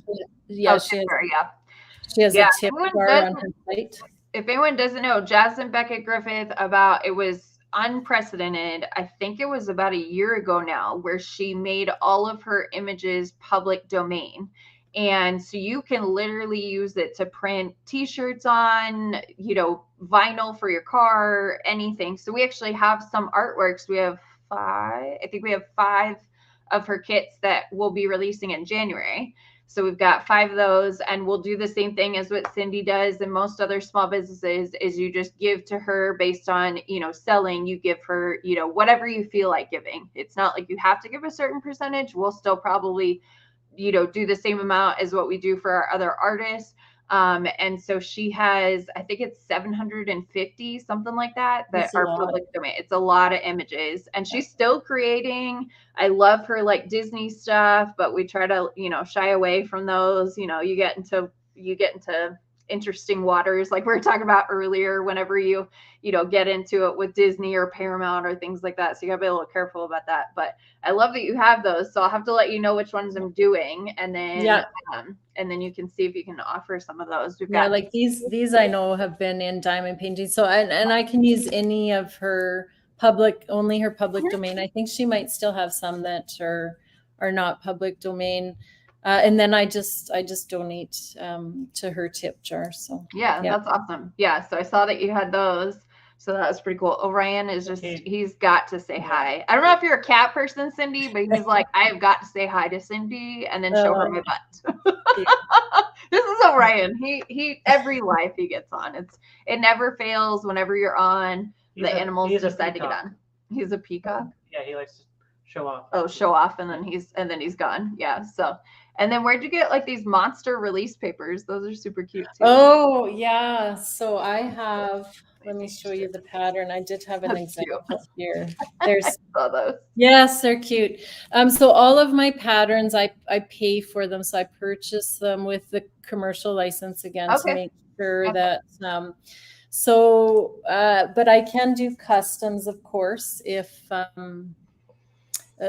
She has a tip jar on her site. If anyone doesn't know, Jasmine Beckett Griffith, it was unprecedented. I think it was about a year ago now, where she made all of her images public domain. And so you can literally use it to print t-shirts on, vinyl for your car, anything. So we actually have some artworks. We have 5 of her kits that we'll be releasing in January. So we've got 5 of those, and we'll do the same thing as what Cindy does and most other small businesses is you just give to her based on, selling. You give her, whatever you feel like giving. It's not like you have to give a certain percentage. We'll still probably, do the same amount as what we do for our other artists. And so she has, I think it's 750, something like that are public domain. It's a lot of images, and she's still creating. I love her like Disney stuff, but we try to, shy away from those. You get into interesting waters like we were talking about earlier whenever you get into it with Disney or Paramount or things like that, so you gotta be a little careful about that. But I love that you have those, so I'll have to let you know which ones I'm doing, and then and then you can see if you can offer some of those. We've got like these I know have been in diamond painting, so and I can use any of her public domain. I think she might still have some that are not public domain. And then I just donate to her tip jar. So yeah, that's awesome. Yeah, so I saw that you had those, so that was pretty cool. Orion is just he's got to say hi. I don't know if you're a cat person, Cindy, but he's like, I have got to say hi to Cindy and then show her my butt. This is Orion. He every live he gets on, it never fails. Whenever you're on, the animals decide to get on. He's a peacock. Yeah, he likes to show off. Oh, show off, and then he's gone. Yeah. So, and then where'd you get like these monster release papers? Those are super cute too. Oh yeah. So I have. Let me show you the pattern. I did have an example here. There's I saw those. Yes, they're cute. So all of my patterns, I pay for them. So I purchase them with the commercial license again to make sure that. But I can do customs, of course, if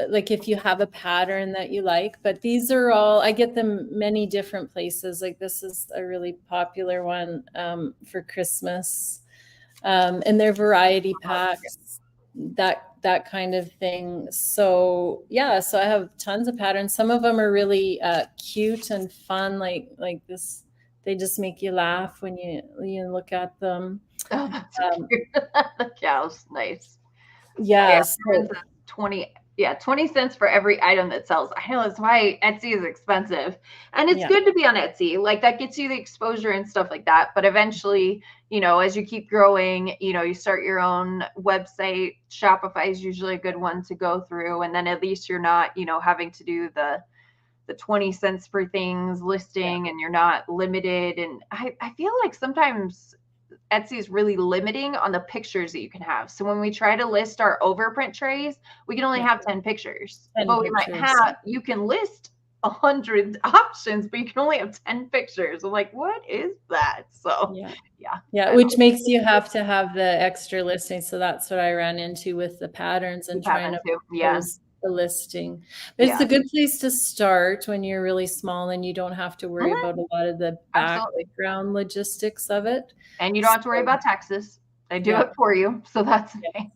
like if you have a pattern that you like. But these are all, I get them many different places. Like this is a really popular one for Christmas. And they're variety packs, that kind of thing. So yeah, so I have tons of patterns. Some of them are really cute and fun, like this. They just make you laugh when you look at them. Oh, that's so cute. The cow's nice. Yeah, so 20 cents for every item that sells. I know that's why Etsy is expensive, and it's good to be on Etsy. Like that gets you the exposure and stuff like that. But eventually, as you keep growing, you start your own website. Shopify is usually a good one to go through, and then at least you're not, having to do the 20 cents for things listing, and you're not limited. And I feel like sometimes Etsy is really limiting on the pictures that you can have. So when we try to list our overprint trays, we can only have 10 pictures. But you can list 100 options, but you can only have 10 pictures. I'm like, what is that? So yeah, which makes you have to have the extra listing. So that's what I ran into with the patterns and trying to post the listing. But it's a good place to start when you're really small and you don't have to worry about a lot of the background logistics of it. And you don't have to worry about taxes. They do it for you. So that's nice.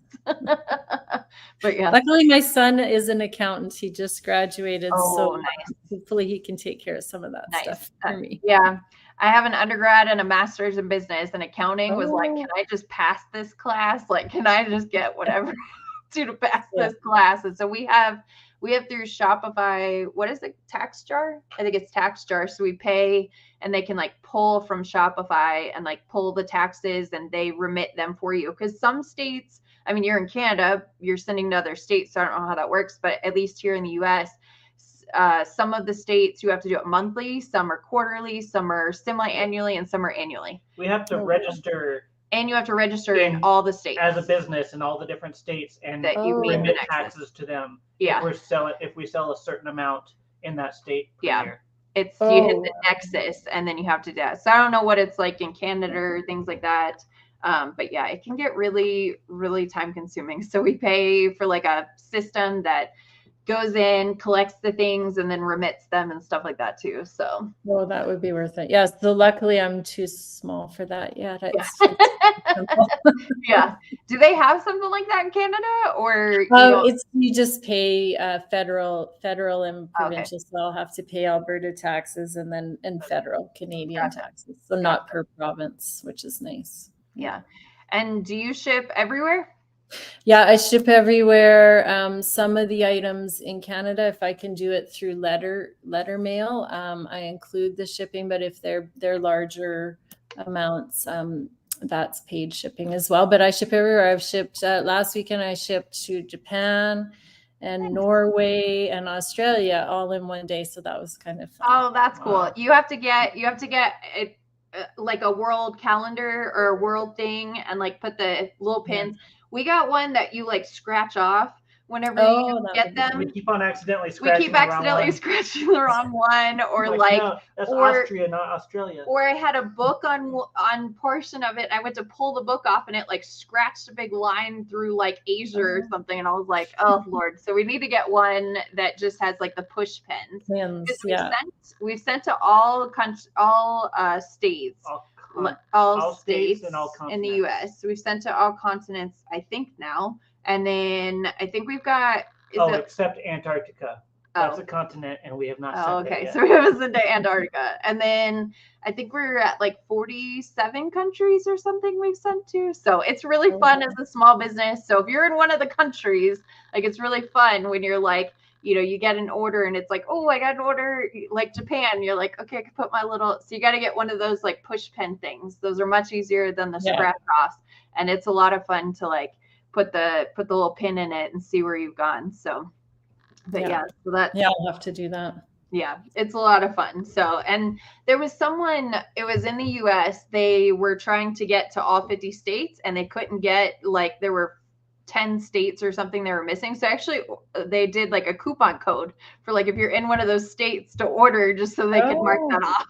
But yeah. Luckily my son is an accountant. He just graduated. So nice. Hopefully he can take care of some of that stuff for me. Yeah. I have an undergrad and a master's in business, and accounting was like, can I just pass this class? Like, can I just get whatever to pass this class? And so we have through Shopify, what is it, tax jar? I think it's tax jar. So we pay, and they can like pull from Shopify and like pull the taxes, and they remit them for you. Because some states, I mean, you're in Canada, you're sending to other states, so I don't know how that works, but at least here in the US, some of the states you have to do it monthly, some are quarterly, some are semi-annually, and some are annually. We have to register. And you have to register in all the states as a business in all the different states, and that you remit taxes to them. Yeah, if we sell a certain amount in that state per year. It's you hit the nexus, and then you have to do that. So I don't know what it's like in Canada or things like that. But yeah, it can get really, really time consuming. So we pay for like a system that goes in, collects the things, and then remits them and stuff like that too. So that would be worth it. Yes. So luckily I'm too small for that yet. Yeah. Do they have something like that in Canada, or you just pay federal and provincial. So I'll have to pay Alberta taxes and federal Canadian taxes. So not per province, which is nice. Yeah. And do you ship everywhere? Yeah, I ship everywhere. Some of the items in Canada, if I can do it through letter mail, I include the shipping. But if they're larger amounts, that's paid shipping as well. But I ship everywhere. I've shipped last weekend. I shipped to Japan and Norway and Australia all in one day. So that was kind of fun. Oh, that's cool. You have to get it, like a world calendar or a world thing, and like put the little pins. We got one that you like scratch off whenever you get them. We keep on accidentally scratching scratching the wrong one, or no, that's Austria, not Australia. Or I had a book on portion of it. I went to pull the book off, and it like scratched a big line through like Asia or something, and I was like, oh Lord. So we need to get one that just has like the push pins. We've sent to all states. All states and all continents in the U.S. So we've sent to all continents, I think now, and then I think we've got. Except Antarctica. That's a continent, and we have not sent it yet. So we haven't sent to Antarctica, and then I think we're at like 47 countries or something we've sent to. So it's really fun as a small business. So if you're in one of the countries, like it's really fun when you're like, you get an order and it's like, oh, I got an order like Japan. You're like, okay, I can put my little, so you got to get one of those like push pen things. Those are much easier than the scratch offs. And it's a lot of fun to like put the little pin in it and see where you've gone. So, but so that. Yeah, I'll have to do that. Yeah, it's a lot of fun. So, and there was someone, it was in the US, they were trying to get to all 50 states and they couldn't get, like, there were 10 states or something they were missing. So actually they did like a coupon code for like if you're in one of those states to order, just so they could mark that off.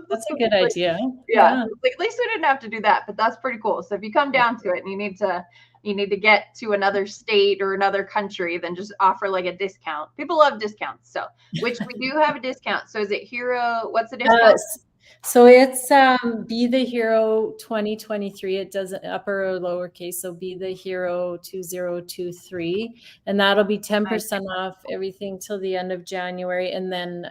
That's a good idea. Yeah. Like, at least we didn't have to do that, but that's pretty cool. So if you come down to it and you need to get to another state or another country, then just offer like a discount. People love discounts. So, which we do have a discount. So is it Hero? What's the discount? So it's Be the Hero 2023. It doesn't upper or lowercase. So Be the Hero 2023, and that'll be 10% off everything till the end of January, and then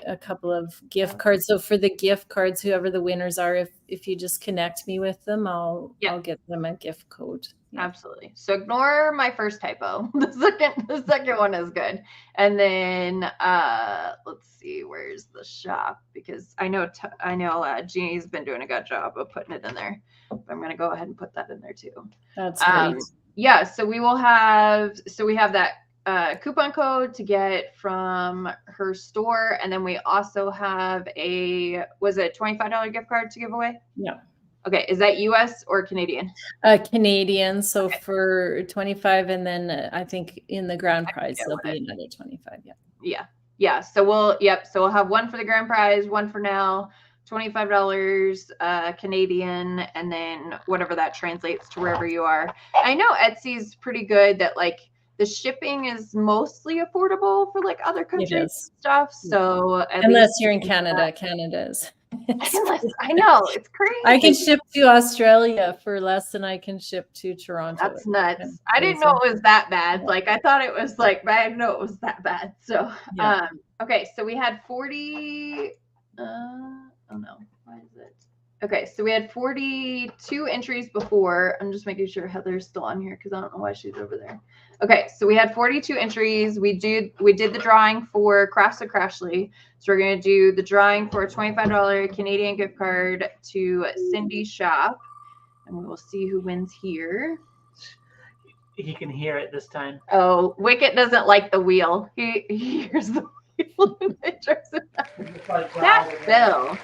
a couple of gift cards. So for the gift cards, whoever the winners are, if you just connect me with them, I'll get them a gift code. Yeah. Absolutely. So ignore my first typo. The second one is good. And then let's see, where's the shop? Because I know Jeannie's been doing a good job of putting it in there. But I'm gonna go ahead and put that in there too. That's great. Yeah. So we have that coupon code to get from her store, and then we also have was it a $25 gift card to give away? Yeah. Okay, is that US or Canadian? Canadian. So for 25, and then I think in the grand prize there'll be another 25. Yeah. So we'll have one for the grand prize, one for now, $25 Canadian, and then whatever that translates to wherever you are. I know Etsy's pretty good that like the shipping is mostly affordable for like other countries and stuff. So unless you're in Canada, Canada's. I know, it's crazy. I can ship to Australia for less than I can ship to Toronto. That's nuts. I didn't know it was that bad. Like I thought it was like, but I didn't know it was that bad. So okay, so we had 40 oh no, why is it? Okay, so we had 42 entries before. I'm just making sure Heather's still on here because I don't know why she's over there. Okay, so we had 42 entries. We did the drawing for Crafts of Crashley. So we're going to do the drawing for a $25 Canadian gift card to Cindy's shop. And we will see who wins here. He can hear it this time. Oh, Wicket doesn't like the wheel. He hears the wheel. Cat Bell.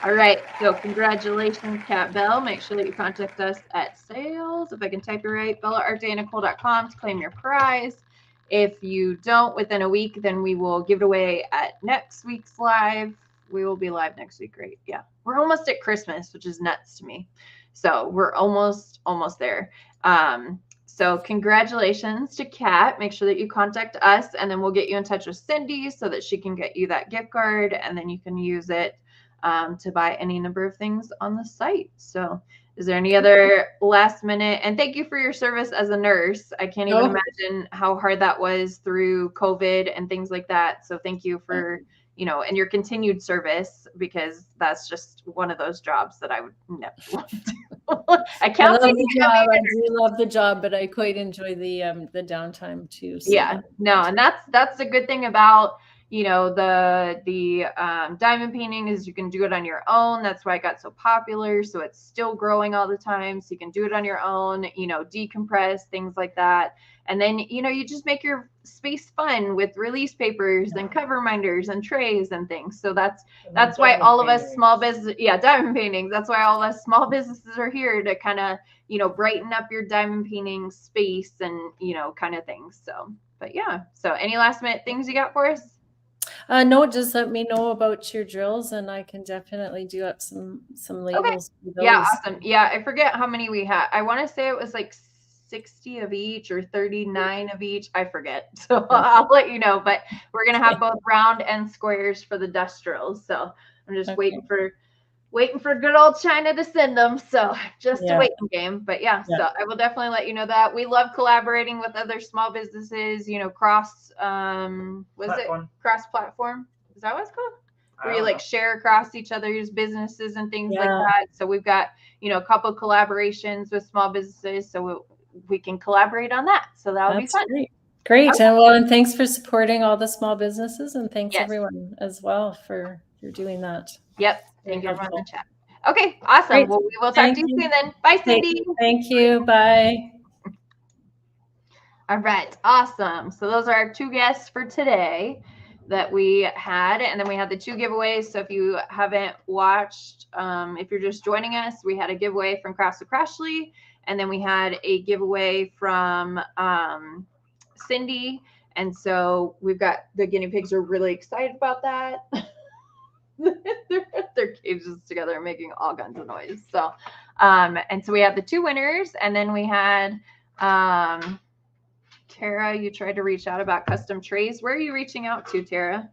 All right, so congratulations, Cat Bell. Make sure that you contact us at sales, if I can type it right, BellaArtDayNicole.com to claim your prize. If you don't within a week, then we will give it away at next week's live. We will be live next week, right? Yeah. We're almost at Christmas, which is nuts to me. So we're almost there. So congratulations to Kat. Make sure that you contact us, and then we'll get you in touch with Cindy so that she can get you that gift card, and then you can use it to buy any number of things on the site. So is there any other last minute? And thank you for your service as a nurse. I can't even imagine how hard that was through COVID and things like that. So thank you for, and your continued service, because that's just one of those jobs that I would never want to do. I I can't love see the job. I do love the job, but I quite enjoy the downtime too. So. Yeah, no, and that's the good thing about the diamond painting is you can do it on your own. That's why it got so popular. So it's still growing all the time. So you can do it on your own, decompress, things like that. And then you just make your space fun with release papers and cover reminders and trays and things. So that's why all of us small business, diamond paintings. That's why all of us small businesses are here to kind of brighten up your diamond painting space and kind of things. So, but yeah. So any last minute things you got for us? No, just let me know about your drills, and I can definitely do up some labels. Okay. Yeah, awesome. Yeah, I forget how many we had. I want to say it was like 60 of each or 39 of each. I forget. So I'll let you know. But we're gonna have both round and squares for the dust drills. So I'm just waiting for good old China to send them. So just a waiting game. But so I will definitely let you know that. We love collaborating with other small businesses, cross platform? Is that what it's called? Where you share across each other's businesses and things like that. So we've got, a couple collaborations with small businesses. So we can collaborate on that. So that'll be fun. Great. Okay. And thanks for supporting all the small businesses, and thanks everyone as well for doing that. Yep. Thank you everyone in the chat. Okay, awesome. Great. Well, we will talk to you soon then. Bye, Cindy. Thank you. Bye. All right, awesome. So those are our two guests for today that we had, and then we had the two giveaways. So if you haven't watched, if you're just joining us, we had a giveaway from Crashley, and then we had a giveaway from Cindy. And so we've got the guinea pigs are really excited about that. Their cages together making all kinds of noise. So and so we had the two winners, and then we had Tara, you tried to reach out about custom trays. Where are you reaching out to, Tara?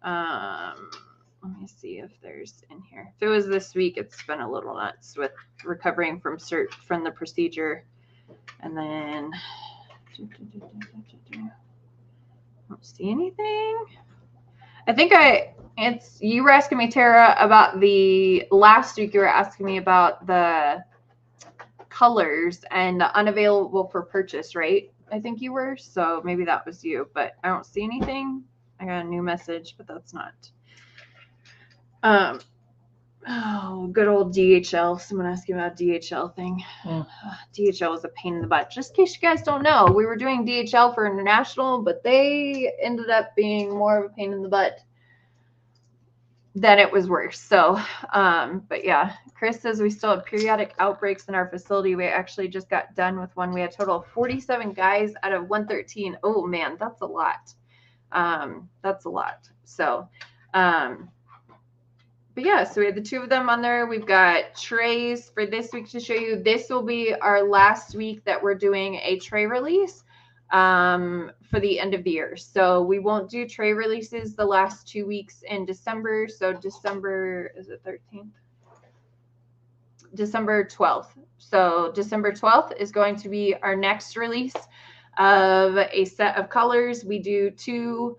Let me see if there's in here. If it was this week, it's been a little nuts with recovering from the procedure. And then I don't see anything. I think you were asking me, Tara, about the last week. You were asking me about the colors and the unavailable for purchase, right? I think you were. So maybe that was you, but I don't see anything. I got a new message, but that's not. Oh, good old DHL. Someone asking about DHL thing. DHL was a pain in the butt. Just in case you guys don't know, we were doing DHL for international, but they ended up being more of a pain in the butt than it was worse. So, but yeah, Chris says we still have periodic outbreaks in our facility. We actually just got done with one. We had a total of 47 guys out of 113. Oh man, that's a lot. That's a lot. So, but yeah, so we had the two of them on there. We've got trays for this week to show you. This will be our last week that we're doing a tray release for the end of the year. So we won't do tray releases the last 2 weeks in December. So December, is it 13th? December 12th. So December 12th is going to be our next release of a set of colors. We do 2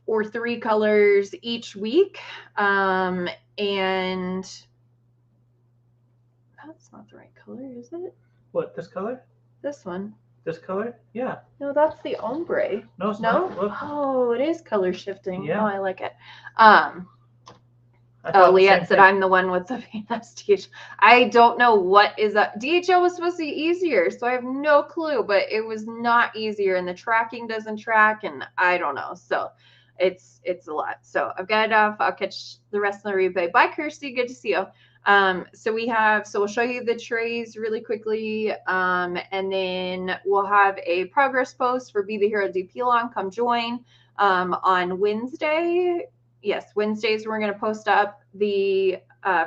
or 3 colors each week. And that's not the right color, is it? What, this color? This one. This color? Yeah. No, that's the ombre. No, it's not. Look. Oh, it is color shifting. Yeah. Oh, I like it. Leanne said I'm the one with the DHL. I don't know what is up. DHL was supposed to be easier, so I have no clue, but it was not easier, and the tracking doesn't track, and I don't know. So it's a lot. So I've got it off. I'll catch the rest of the replay. Bye, Kirsty. Good to see you. So we'll show you the trays really quickly. And then we'll have a progress post for Be the Hero DP Along. Come join, on Wednesday. Yes, Wednesdays we're going to post up the,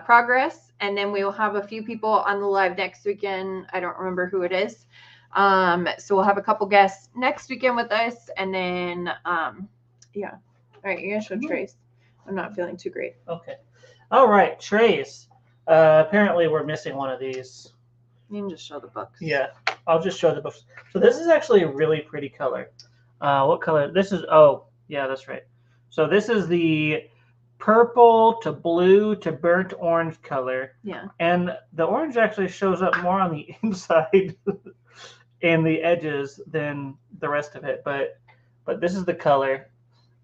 progress, and then we will have a few people on the live next weekend. I don't remember who it is. So we'll have a couple guests next weekend with us, and then, yeah. All right, you're going to show trays. I'm not feeling too great. Okay. All right, trays. Apparently we're missing one of these. You can just show the books. Yeah, I'll just show the books. So this is actually a really pretty color. What color? This is, oh, yeah, that's right. So this is the purple to blue to burnt orange color. Yeah. And the orange actually shows up more on the inside and the edges than the rest of it. But this is the color.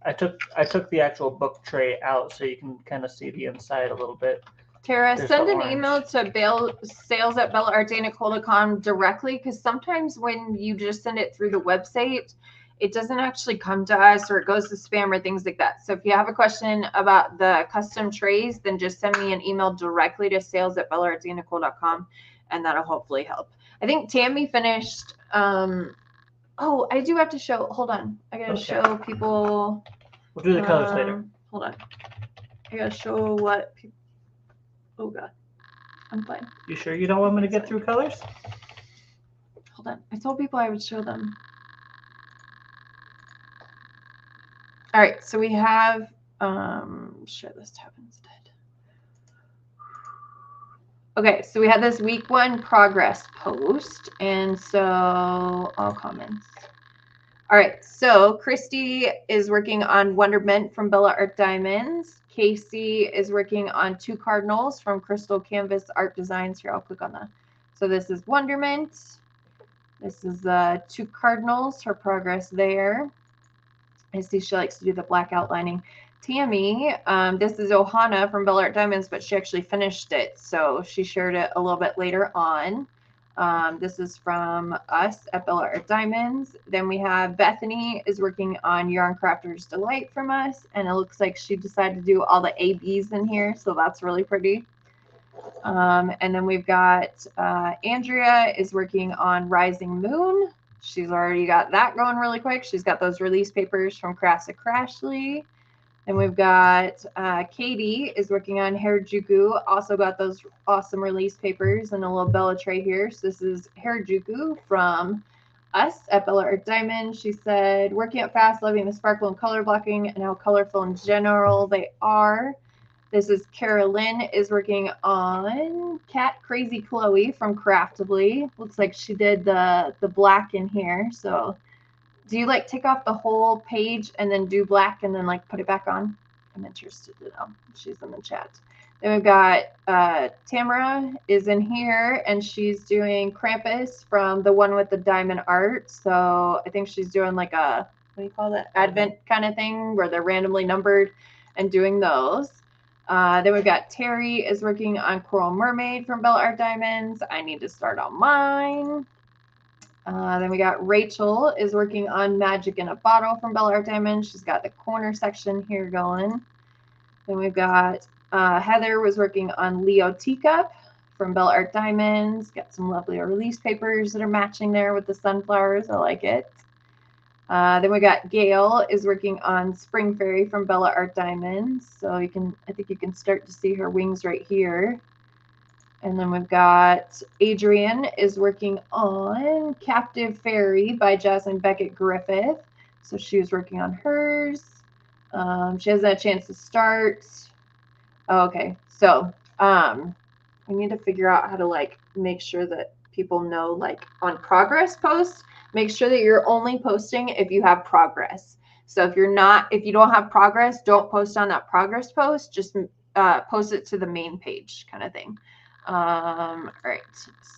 I took the actual book tray out so you can kind of see the inside a little bit. Tara, There's send the an orange. email to sales@bellaartdaynicole.com directly, because sometimes when you just send it through the website, it doesn't actually come to us, or it goes to spam or things like that. So if you have a question about the custom trays, then just send me an email directly to sales@bellaartdaynicole.com, and that'll hopefully help. I think Tammy finished. Oh, I do have to show. Hold on. I got to show people. We'll do the colors later. Hold on. I got to show what people. Oh, God. I'm fine. You sure you don't want me to get through colors? Hold on. I told people I would show them. All right. So we have, share this tab instead. Okay. So we had this week 1 progress post. And so all comments. All right. So Christy is working on Wonderment from Bella Art Diamonds. Casey is working on 2 cardinals from Crystal Canvas Art Designs. Here, I'll click on that. So this is Wonderment. This is 2 cardinals, her progress there. I see she likes to do the black outlining. Tammy, this is Ohana from Bella Art Diamonds, but she actually finished it. So she shared it a little bit later on. This is from us at Bella Art Diamonds. Then we have Bethany is working on Yarn Crafter's Delight from us. And it looks like she decided to do all the ABs in here. So that's really pretty. And then we've got Andrea is working on Rising Moon. She's already got that going really quick. She's got those release papers from Crashley. And we've got Katie is working on Harajuku. Also got those awesome release papers and a little Bella tray here. So this is Harajuku from us at Bella Art Diamond. She said, working up fast, loving the sparkle and color blocking and how colorful in general they are. This is Carolyn is working on Cat Crazy Chloe from Craftably. Looks like she did the black in here. So do you like take off the whole page and then do black and then like put it back on? I'm interested to know. She's in the chat. Then we've got Tamara is in here and she's doing Krampus from the one with the diamond art. So I think she's doing like a, what do you call that? Advent kind of thing where they're randomly numbered and doing those. Then we've got Terry is working on Coral Mermaid from Bella Art Diamonds. I need to start on mine. Then we got Rachel is working on Magic in a Bottle from Bella Art Diamonds. She's got the corner section here going. Then we've got Heather was working on Leo Teacup from Bella Art Diamonds. Got some lovely release papers that are matching there with the sunflowers. I like it. Then we got Gail is working on Spring Fairy from Bella Art Diamonds. So you can, I think you can start to see her wings right here. And then we've got Adrian is working on Captive Fairy by Jasmine Beckett Griffith. So she was working on hers. She hasn't had a chance to start. Oh, okay. So we need to figure out how to like make sure that people know, like on progress posts, make sure that you're only posting if you have progress. So if you don't have progress, don't post on that progress post, just post it to the main page kind of thing. All right.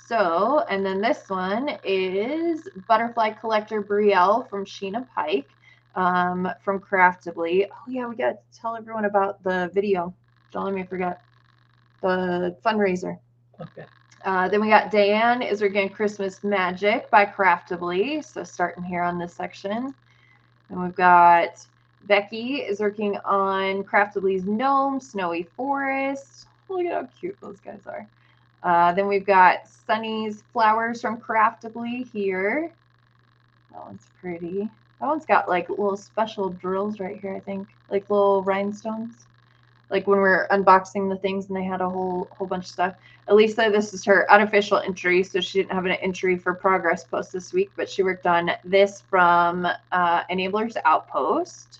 So, and then this one is Butterfly Collector Brielle from Sheena Pike, from Craftably. Oh yeah, we got to tell everyone about the video. Don't let me forget the fundraiser. Okay. Then we got Diane is working on Christmas Magic by Craftably. So starting here on this section. And we've got Becky is working on Craftably's Gnome, Snowy Forest. Look at how cute those guys are. Then we've got Sunny's Flowers from Craftably here. That one's pretty. That one's got like little special drills right here, I think. Like little rhinestones. Like when we're unboxing the things and they had a whole bunch of stuff. Elisa, this is her unofficial entry, so she didn't have an entry for progress post this week, but she worked on this from Enabler's Outpost.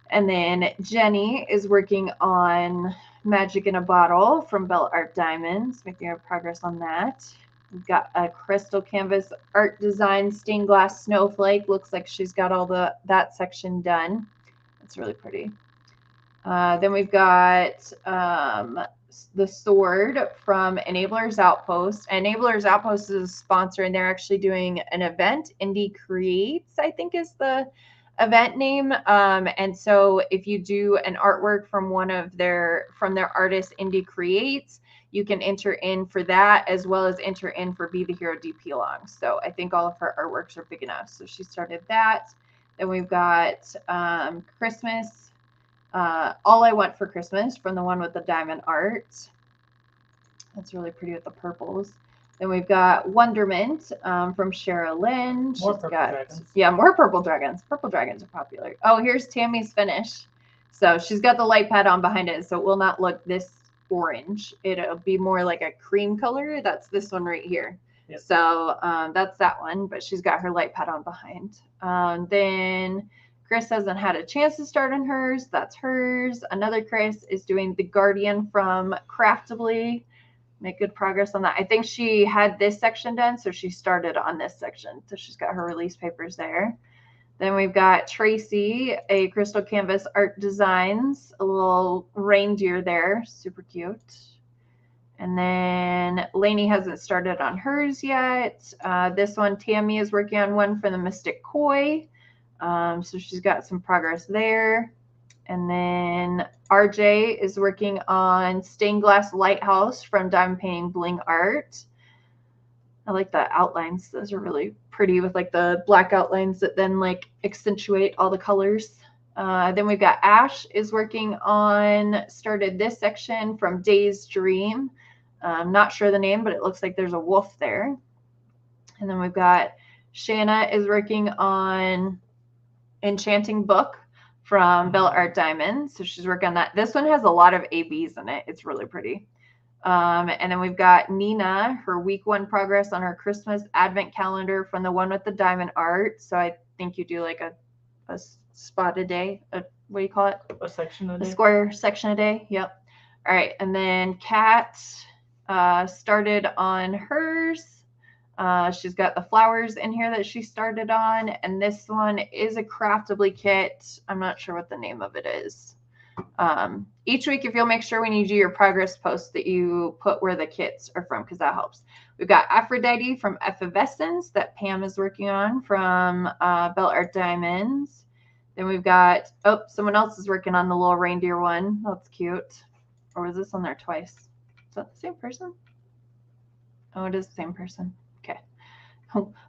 And then Jenny is working on Magic in a Bottle from Bella Art Diamonds, making our progress on that. We've got a Crystal Canvas Art Design Stained Glass Snowflake. Looks like she's got all that section done. It's really pretty. Then we've got the sword from Enablers Outpost. Enablers Outpost is a sponsor, and they're actually doing an event. Indie Creates, I think, is the event name. And so if you do an artwork from their artist Indie Creates, you can enter in for that, as well as enter in for Be the Hero DP Long. So I think all of her artworks are big enough. So she started that. Then we've got Christmas. All I Want for Christmas from the one with the diamond art. That's really pretty with the purples. Then we've got Wonderment from Shara Lynn. More purple dragons. Yeah, more purple dragons. Purple dragons are popular. Oh, here's Tammy's finish. So she's got the light pad on behind it, so it will not look this orange. It'll be more like a cream color. That's this one right here. Yep. So that's that one, but she's got her light pad on behind. Then Chris hasn't had a chance to start on hers. That's hers. Another Chris is doing the Guardian from Craftably. Make good progress on that. I think she had this section done, so she started on this section. So she's got her release papers there. Then we've got Tracy, a Crystal Canvas Art Designs, a little reindeer there. Super cute. And then Lainey hasn't started on hers yet. This one, Tammy is working on one for the Mystic Koi. So she's got some progress there. And then RJ is working on Stained Glass Lighthouse from Diamond Painting Bling Art. I like the outlines. Those are really pretty with like the black outlines that then like accentuate all the colors. Then we've got Ash is working on, started this section from Day's Dream. I'm not sure the name, but it looks like there's a wolf there. And then we've got Shanna is working on Enchanting Book from Bella Art Diamonds. So she's working on that. This one has a lot of ABs in it. It's really pretty. And then we've got Nina, her week 1 progress on her Christmas advent calendar from the one with the diamond art. So I think you do like a spot a day. What do you call it? A section a day. A square section a day. Yep. All right. And then Kat started on hers. She's got the flowers in here that she started on, and this one is a Craftably kit. I'm not sure what the name of it is. Each week, if you'll make sure when you do your progress post that you put where the kits are from, because that helps. We've got Aphrodite from Effervescence that Pam is working on from Bella Art Diamonds. Then we've got, oh, someone else is working on the little reindeer one. That's cute. Or was this on there twice? Is that the same person? Oh, it is the same person. Okay.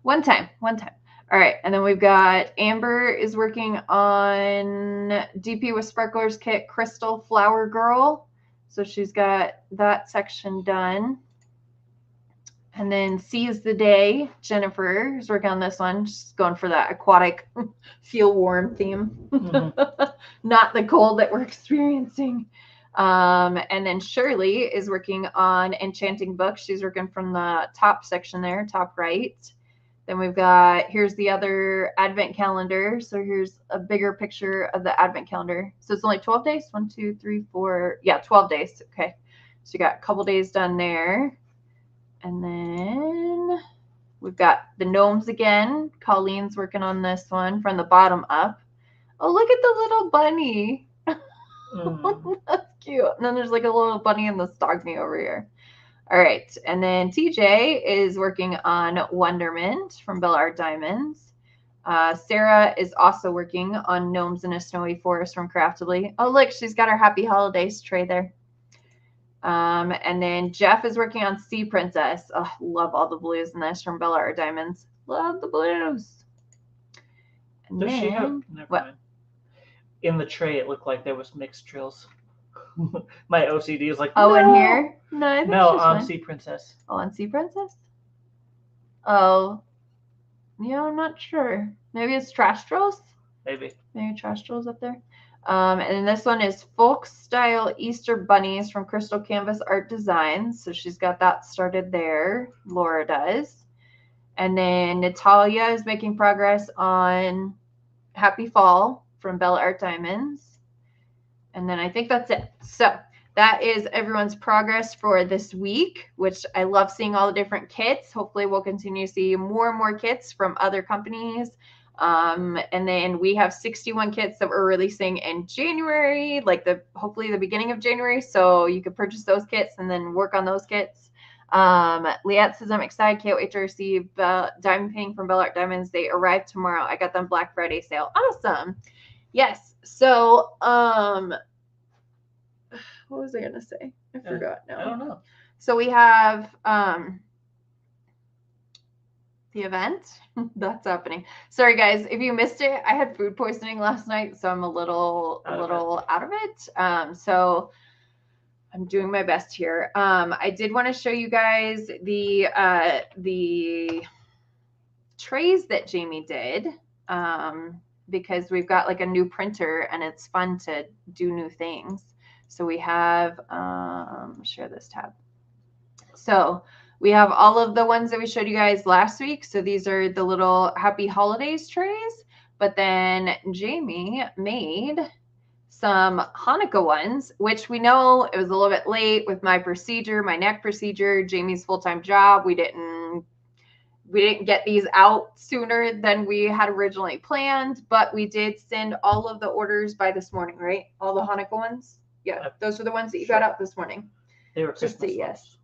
One time. All right. And then we've got Amber is working on DP with Sparklers kit, Crystal Flower Girl. So she's got that section done. And then Seize the Day, Jennifer is working on this one. She's going for that aquatic, feel warm theme. Mm-hmm. Not the cold that we're experiencing. And then Shirley is working on Enchanting Book. She's working from the top section there, top right. Then we've got, here's the other advent calendar. So here's a bigger picture of the advent calendar. So it's only 12 days. 1, 2, 3, 4. Yeah, 12 days. Okay. So you got a couple days done there. And then we've got the gnomes again. Colleen's working on this one from the bottom up. Oh, look at the little bunny. That's cute. And then there's like a little bunny in the Stogny over here. All right. And then TJ is working on Wonderment from Bella Art Diamonds. Sarah is also working on Gnomes in a Snowy Forest from Craftably. Oh, look, she's got her Happy Holidays tray there. And then Jeff is working on Sea Princess. Oh, love all the blues in this from Bella Art Diamonds. Love the blues. And Does then, she have, never what? mind. In the tray, it looked like there was mixed drills. My OCD is like, oh, no! in here? No, I think No, she's on fine. Sea Princess. Oh, on Sea Princess? Oh, yeah, I'm not sure. Maybe it's trash drills? Maybe trash drills up there. And then this one is folk style Easter bunnies from Crystal Canvas Art Designs. So she's got that started there. Laura does. And then Natalia is making progress on Happy Fall from Bella Art Diamonds. And then I think that's it. So that is everyone's progress for this week, which I love seeing all the different kits. Hopefully we'll continue to see more and more kits from other companies. And then we have 61 kits that we're releasing in January, like hopefully the beginning of January. So you could purchase those kits and then work on those kits. Liette says, I'm excited. Can't wait to receive Diamond Ping from Bella Art Diamonds. They arrived tomorrow. I got them Black Friday sale. Awesome. Yes. So, what was I going to say? I forgot now. I don't know. So we have, the event that's happening. Sorry guys, if you missed it, I had food poisoning last night, so I'm a little out of it. So I'm doing my best here. I did want to show you guys the trays that Jamie did, because we've got like a new printer and it's fun to do new things. So we have share this tab. So we have all of the ones that we showed you guys last week. So these are the little Happy Holidays trays. But then Jamie made some Hanukkah ones, which we know it was a little bit late with my procedure, my neck procedure, Jamie's full-time job. We didn't get these out sooner than we had originally planned, but we did send all of the orders by this morning, right? All the Hanukkah ones. Yeah, those are the ones that you got out this morning. They were Christmas. Just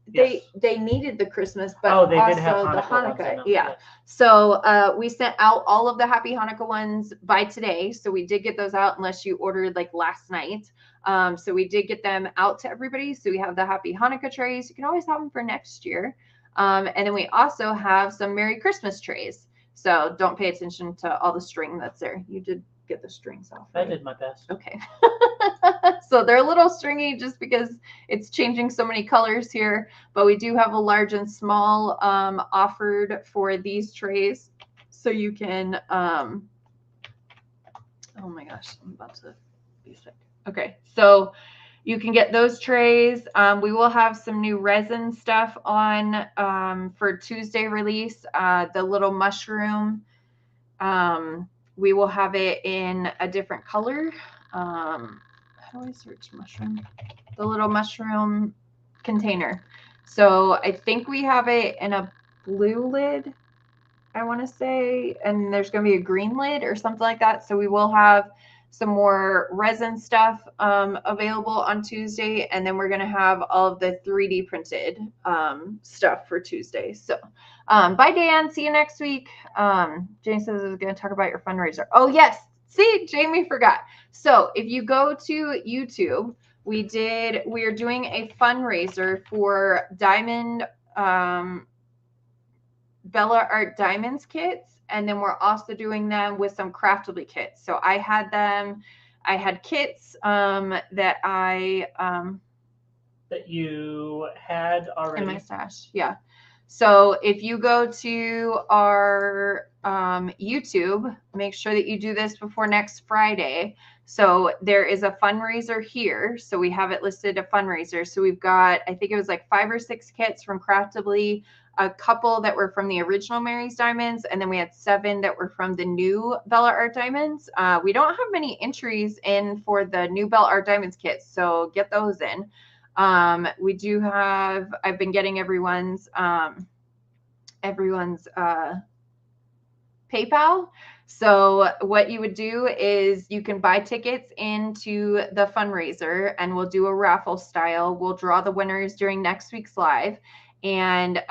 Yes. They needed the Christmas, but they also did have the Hanukkah. Hanukkah. Ones Yeah. yes. So we sent out all of the Happy Hanukkah ones by today. So we did get those out unless you ordered like last night. So we did get them out to everybody. So we have the Happy Hanukkah trays. You can always have them for next year. And then we also have some Merry Christmas trays. So don't pay attention to all the string that's there. You did get the strings off. Right? I did my best. Okay. So they're a little stringy just because it's changing so many colors here, but we do have a large and small offered for these trays. So you can, oh my gosh, I'm about to be sick. Okay. So you can get those trays. We will have some new resin stuff on for Tuesday release, the little mushroom. We will have it in a different color. How do I search mushroom? The little mushroom container. So I think we have it in a blue lid, I want to say, and there's going to be a green lid or something like that. So we will have some more resin stuff available on Tuesday, and then we're going to have all of the 3D printed stuff for Tuesday. So bye, Dan. See you next week. Jane says I was going to talk about your fundraiser. Oh, yes. See, Jamie forgot. So if you go to YouTube, we are doing a fundraiser for Diamond Bella Art Diamonds kits. And then we're also doing them with some Craftably kits. So I had kits that that you had already in my stash. Yeah. So if you go to our YouTube, make sure that you do this before next Friday. So there is a fundraiser here. So we have it listed a fundraiser. So we've got, I think it was like 5 or 6 kits from Craftably, a couple that were from the original Mary's Diamonds, and then we had 7 that were from the new Bella Art Diamonds. We don't have many entries in for the new Bella Art Diamonds kits, so get those in. We do have, I've been getting everyone's PayPal. So what you would do is you can buy tickets into the fundraiser, and we'll do a raffle style. We'll draw the winners during next week's live. And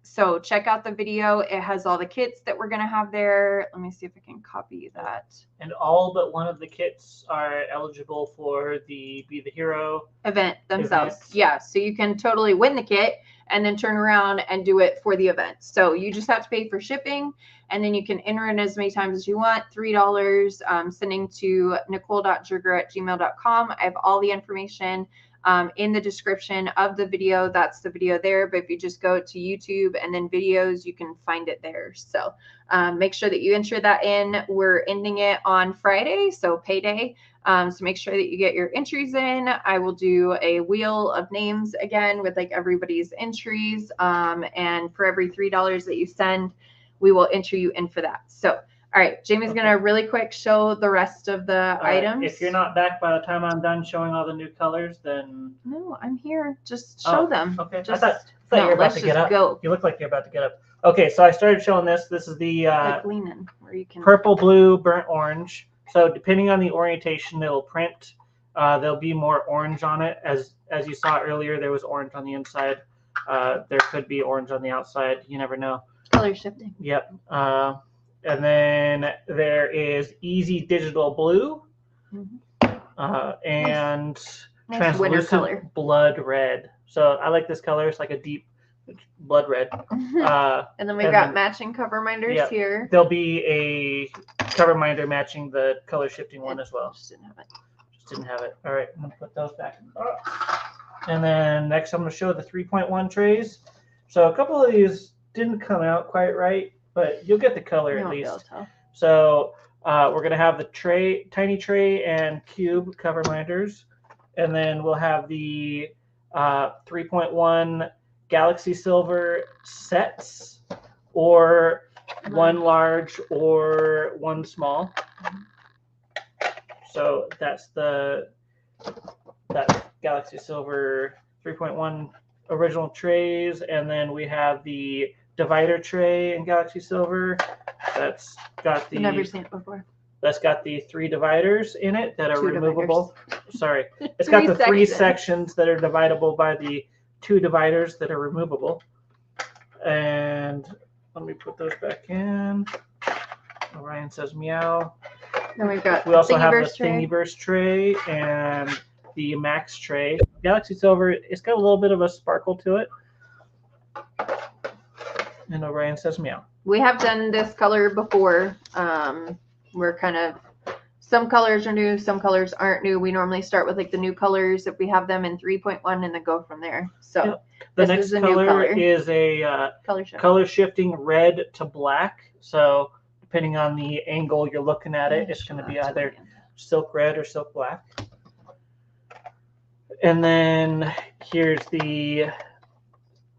so check out the video. It has all the kits that we're going to have there. Let me see if I can copy that. And all but one of the kits are eligible for the Be the Hero event themselves. event. Yeah, so you can totally win the kit and then turn around and do it for the event. So you just have to pay for shipping, and then you can enter in as many times as you want. $3, sending to nicole.jurger@gmail.com. I have all the information in the description of the video. That's the video there. But if you just go to YouTube and then videos, you can find it there. So make sure that you enter that in. We're ending it on Friday, so payday. So make sure that you get your entries in. I will do a wheel of names again with like everybody's entries. And for every $3 that you send, we will enter you in for that. So all right, Jamie's going to really quick show the rest of the items. If you're not back by the time I'm done showing all the new colors, then... No, I'm here. Just show them. Okay. Just, I thought you were about to get up. Go. You look like you're about to get up. Okay, so I started showing this. This is the like leaning, where you can purple, blue, burnt orange. So depending on the orientation, it'll print. There'll be more orange on it. As you saw earlier, there was orange on the inside. There could be orange on the outside. You never know. color shifting. Yep. And then there is Easy Digital Blue. And Nice winter translucent color. blood red. So I like this color. It's like a deep blood red. And then we've got matching cover minders yeah, here. There'll be a cover minder matching the color shifting one as well. Just didn't have it. Just didn't have it. All right, I'm gonna put those back in the box. And then next I'm gonna show the 3.1 trays. So a couple of these didn't come out quite right, but you'll get the color You at won't be able least. to tell. So we're gonna have the tray, tiny tray and cube cover minders, and then we'll have the 3.1 Galaxy Silver sets, or one large or one small. So that's that Galaxy Silver 3.1 original trays, and then we have the divider tray in Galaxy Silver. That's got the. I've never seen it before. That's got the 3 dividers in it that are Two removable. Sorry, it's got the 3 sections that are dividable by the 2 dividers that are removable. And let me put those back in. Orion says meow. Then we've got We also have the Thingiverse tray. Thingiverse tray and the Max tray. Galaxy Silver, it's got a little bit of a sparkle to it. And Orion says meow. We have done this color before. We're kind of, some colors are new, some colors aren't new. We normally start with like the new colors if we have them in 3.1 and then go from there. So Yep. The this next is a new color color. is a color shifting red to black. So depending on the angle you're looking at it, it's going to be either silk red or silk black. And then here's the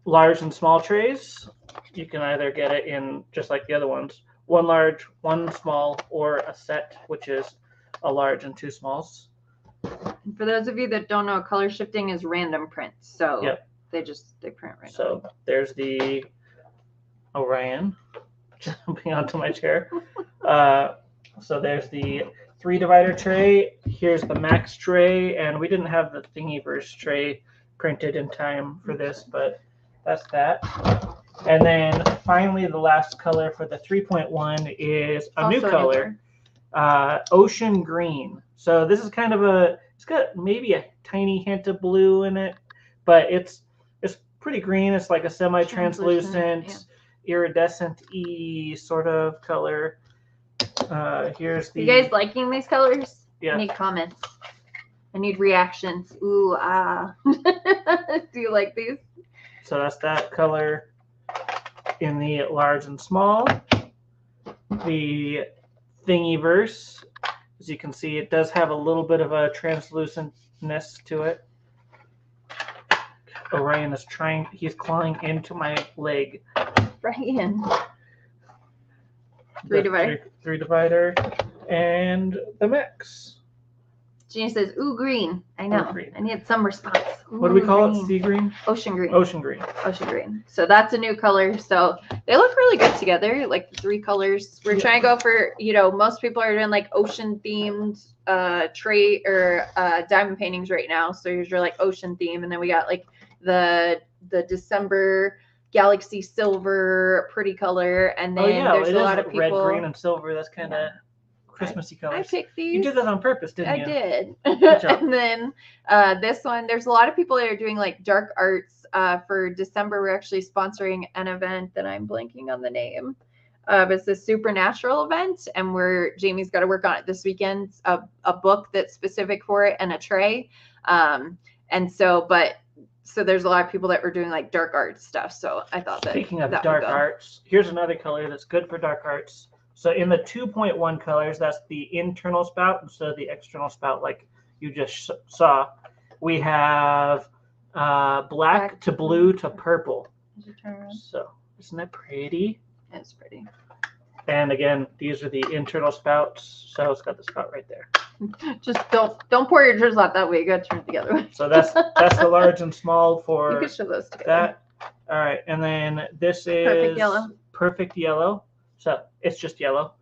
large and small trays. You can either get it in just like the other ones, one large, one small, or a set, which is a large and 2 smalls. For those of you that don't know, color shifting is random print. So Yep. they print random. So there's the Orion jumping onto my chair. So there's the 3 divider tray. Here's the Max tray, and we didn't have the Thingiverse tray printed in time for this, but that's that. And then finally, the last color for the 3.1 is a new color, ocean green. So this is kind of it's got maybe a tiny hint of blue in it, but it's pretty green. It's like a semi-translucent, iridescent-y sort of color. Here's the. You guys liking these colors? Yeah. I need comments. I need reactions. Ooh, ah. Do you like these? So that's that color in the large and small. The Thingiverse, as you can see, it does have a little bit of a translucentness to it. Orion is he's clawing into my leg. Ryan. 3 divider. 3 divider. And the Max. Jeannie says, ooh, green. I know. Ooh, green. I need some response. What do we call green. it? Sea green? Ocean green. Ocean green. Ocean green. So that's a new color. So they look really good together, like the 3 colors. We're trying to go for, most people are doing like ocean themed tray or diamond paintings right now. So here's your like ocean theme. And then we got like the December Galaxy Silver pretty color. And then there's a lot of people. Red, green, and silver. That's kind of Christmassy colors. I picked these. You did that on purpose, didn't you? I did. Good job. And then this one, there's a lot of people that are doing like dark arts for December. We're actually sponsoring an event that I'm blanking on the name. It's a supernatural event, and Jamie's got to work on it this weekend. A book that's specific for it and a tray. So there's a lot of people that were doing like dark art stuff. So I thought that. Speaking of dark arts, here's another color that's good for dark arts. So in the 2.1 colors, that's the internal spout instead of the external spout like you just saw. We have black to blue to purple. So isn't that pretty? It's pretty. And again, these are the internal spouts. So it's got the spout right there. Just don't pour your drizzle out that way. You got to turn it the other way. So that's the large and small for you could show those together. that. All right, and then this is Perfect yellow. Perfect yellow. So it's just yellow.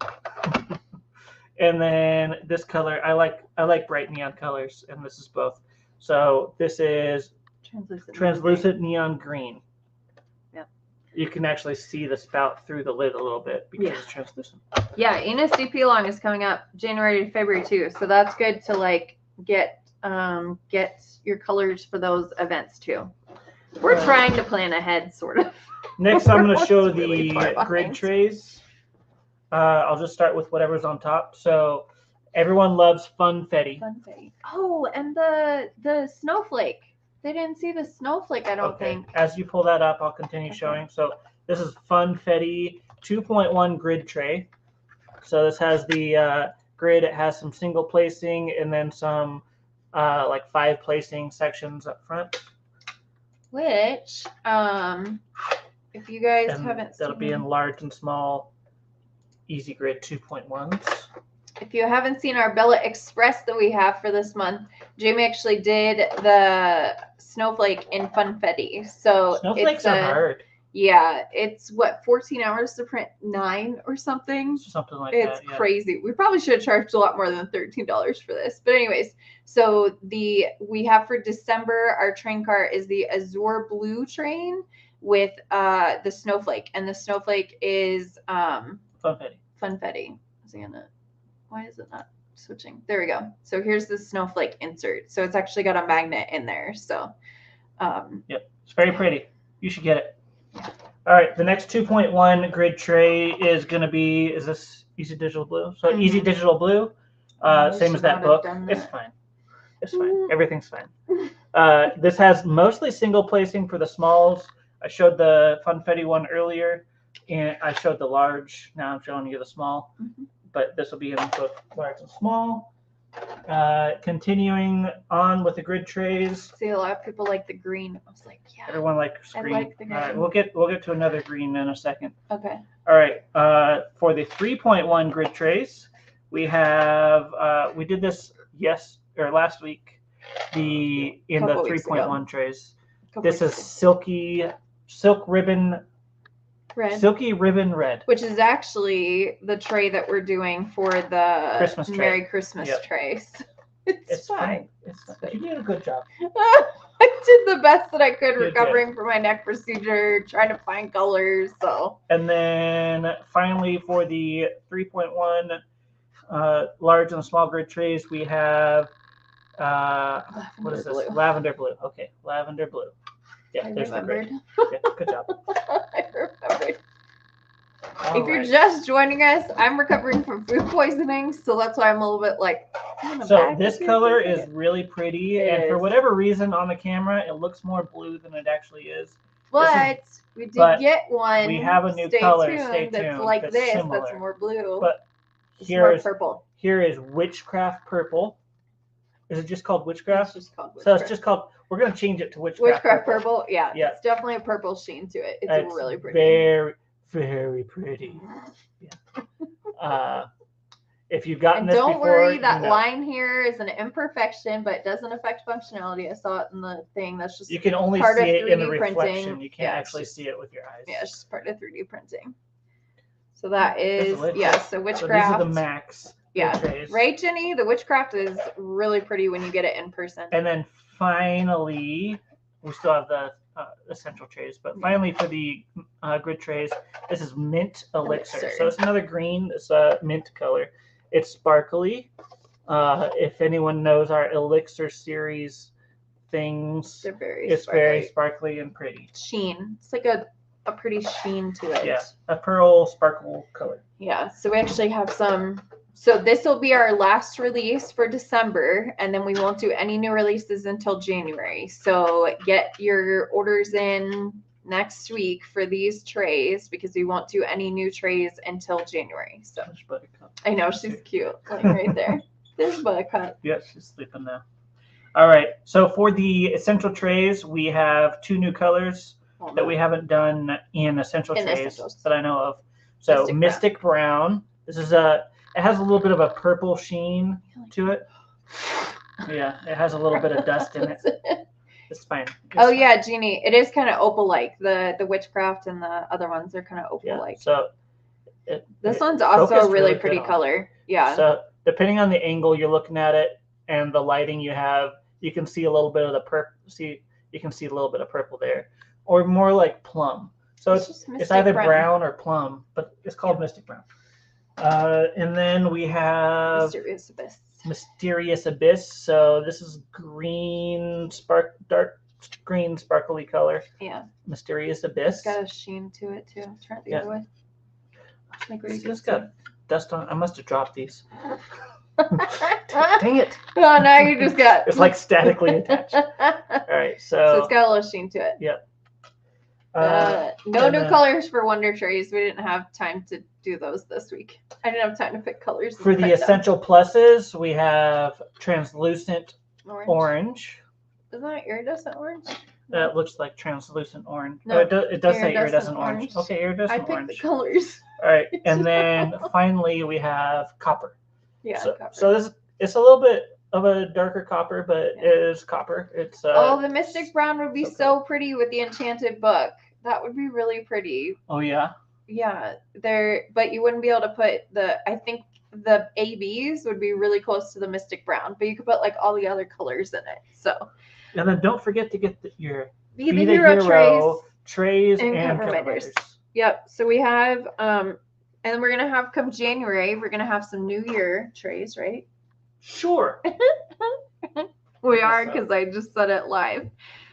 And then this color, I like bright neon colors, and this is both. So this is translucent neon green. Yeah. You can actually see the spout through the lid a little bit because it's translucent. Yeah, Enos DP Long is coming up January to February too, so that's good to like get your colors for those events too. We're trying to plan ahead, sort of. Next, I'm going to show really the grid trays. I'll just start with whatever's on top. So everyone loves Funfetti. Funfetti. Oh, and the snowflake. They didn't see the snowflake, I don't think. As you pull that up, I'll continue showing. So this is Funfetti 2.1 grid tray. So this has the grid. It has some single placing and then some like 5 placing sections up front. Which, if you guys haven't seen, that'll be in large and small Easy Grid 2.1s. If you haven't seen our Bella Express that we have for this month, Jamie actually did the snowflake in Funfetti. So snowflakes are hard. Yeah, it's what, 14 hours to print 9 or something. Something like that. It's crazy. We probably should have charged a lot more than $13 for this. But anyways, so we have for December, our train car is the Azure Blue train with the snowflake, and the snowflake is Funfetti. Is he in it? Why is it not switching? There we go. So here's the snowflake insert. So it's actually got a magnet in there. So yep, it's very pretty. You should get it. All right, the next 2.1 grid tray is going to be, is this Easy Digital Blue? So Easy Digital Blue, same as that book. It's fine. It's fine. Everything's fine. This has mostly single placing for the smalls. I showed the Funfetti one earlier, and I showed the large. Now I'm showing you the small, but this will be in both large and small. Continuing on with the grid trays. See, a lot of people like the green. I was like, yeah. Everyone likes green. I like the green. All right, we'll get to another green in a second. Okay. All right. For the 3.1 grid trays, we have we did this last week. In the 3.1 trays. This is silk ribbon red, which is actually the tray that we're doing for the Christmas Merry Christmas trays. It's fine. You did a good job. I did the best that I could recovering from my neck procedure, trying to find colors. So. And then finally for the 3.1 large and small grid trays, we have what is this? Blue. Lavender blue. Okay, lavender blue. Yeah, there's the grid. Yeah, good job. I remembered. If you're just joining us, I'm recovering from food poisoning, so that's why I'm a little bit like. So this color is really pretty, and for whatever reason on the camera, it looks more blue than it actually is. But we did get one. We have a new color. Stay tuned. That's like this. Similar. That's more blue. But here's more purple. Here is Witchcraft Purple. Is it just called Witchcraft? It's just called Witchcraft. So it's just called. We're gonna change it to Witchcraft Purple. Yeah. It's definitely a purple sheen to it. It's really pretty. Very, very pretty. Yeah. If you've gotten this before, don't worry, that line here is an imperfection, but it doesn't affect functionality. I saw it in the thing. That's just you can only part see of it in the 3D reflection. Printing. You can't actually see it with your eyes. Yeah, it's just part of 3D printing. So that is so Witchcraft. So these are the Max. Yeah, right, Jenny. The Witchcraft is really pretty when you get it in person. And then finally, we still have the essential trays, but finally for the grid trays, this is Mint Elixir. So it's another green. It's a mint color. It's sparkly. If anyone knows our Elixir series things, it's very sparkly and pretty. Sheen. It's like a pretty sheen to it. Yeah, a pearl sparkle color. Yeah, so we actually have some. So this will be our last release for December, and then we won't do any new releases until January. So get your orders in next week for these trays because we won't do any new trays until January. So I know she's cute, like right there. There's Buttercup. Yeah, she's sleeping now. All right. So for the essential trays, we have 2 new colors that we haven't done in essential trays that I know of. So Mystic Brown. This is it has a little bit of a purple sheen to it. Yeah, it has a little bit of dust in it. It's fine. Oh yeah, Jeannie. It is kind of opal-like. The witchcraft and the other ones are kind of opal-like. So this one's also a really pretty color. Yeah. So depending on the angle you're looking at it and the lighting you have, you can see a little bit of the purple. You can see a little bit of purple there, or more like plum. So it's either brown or plum, but it's called Mystic Brown. And then we have Mysterious Abyss. Mysterious Abyss. So this is dark green, sparkly color. Yeah. Mysterious Abyss. It's got a sheen to it too. Turn it the other way. It's just got dust on. I must have dropped these. Dang it! Oh, now you just got. It's like statically attached. All right, so it's got a little sheen to it. Yep. No new colors for Wonder Trays. We didn't have time to do those this week. I didn't have time to pick colors. For the essential pluses, we have translucent orange. Isn't that iridescent orange? That looks like translucent orange. No, it does say iridescent orange. Okay, iridescent orange. I picked the colors. All right, and then finally we have copper. Yeah, copper. So it's a little bit of a darker copper, but it is copper. It's the Mystic Brown would be so pretty with the enchanted book. That would be really pretty. Oh yeah. Yeah, but you wouldn't be able to put I think the ABs would be really close to the Mystic Brown, but you could put like all the other colors in it. So. And then don't forget to get your Be the Hero trays and cover letters. Yep. So we have and then we're gonna have come January, we're gonna have some New Year trays, right? Sure. We are, because I just said it live.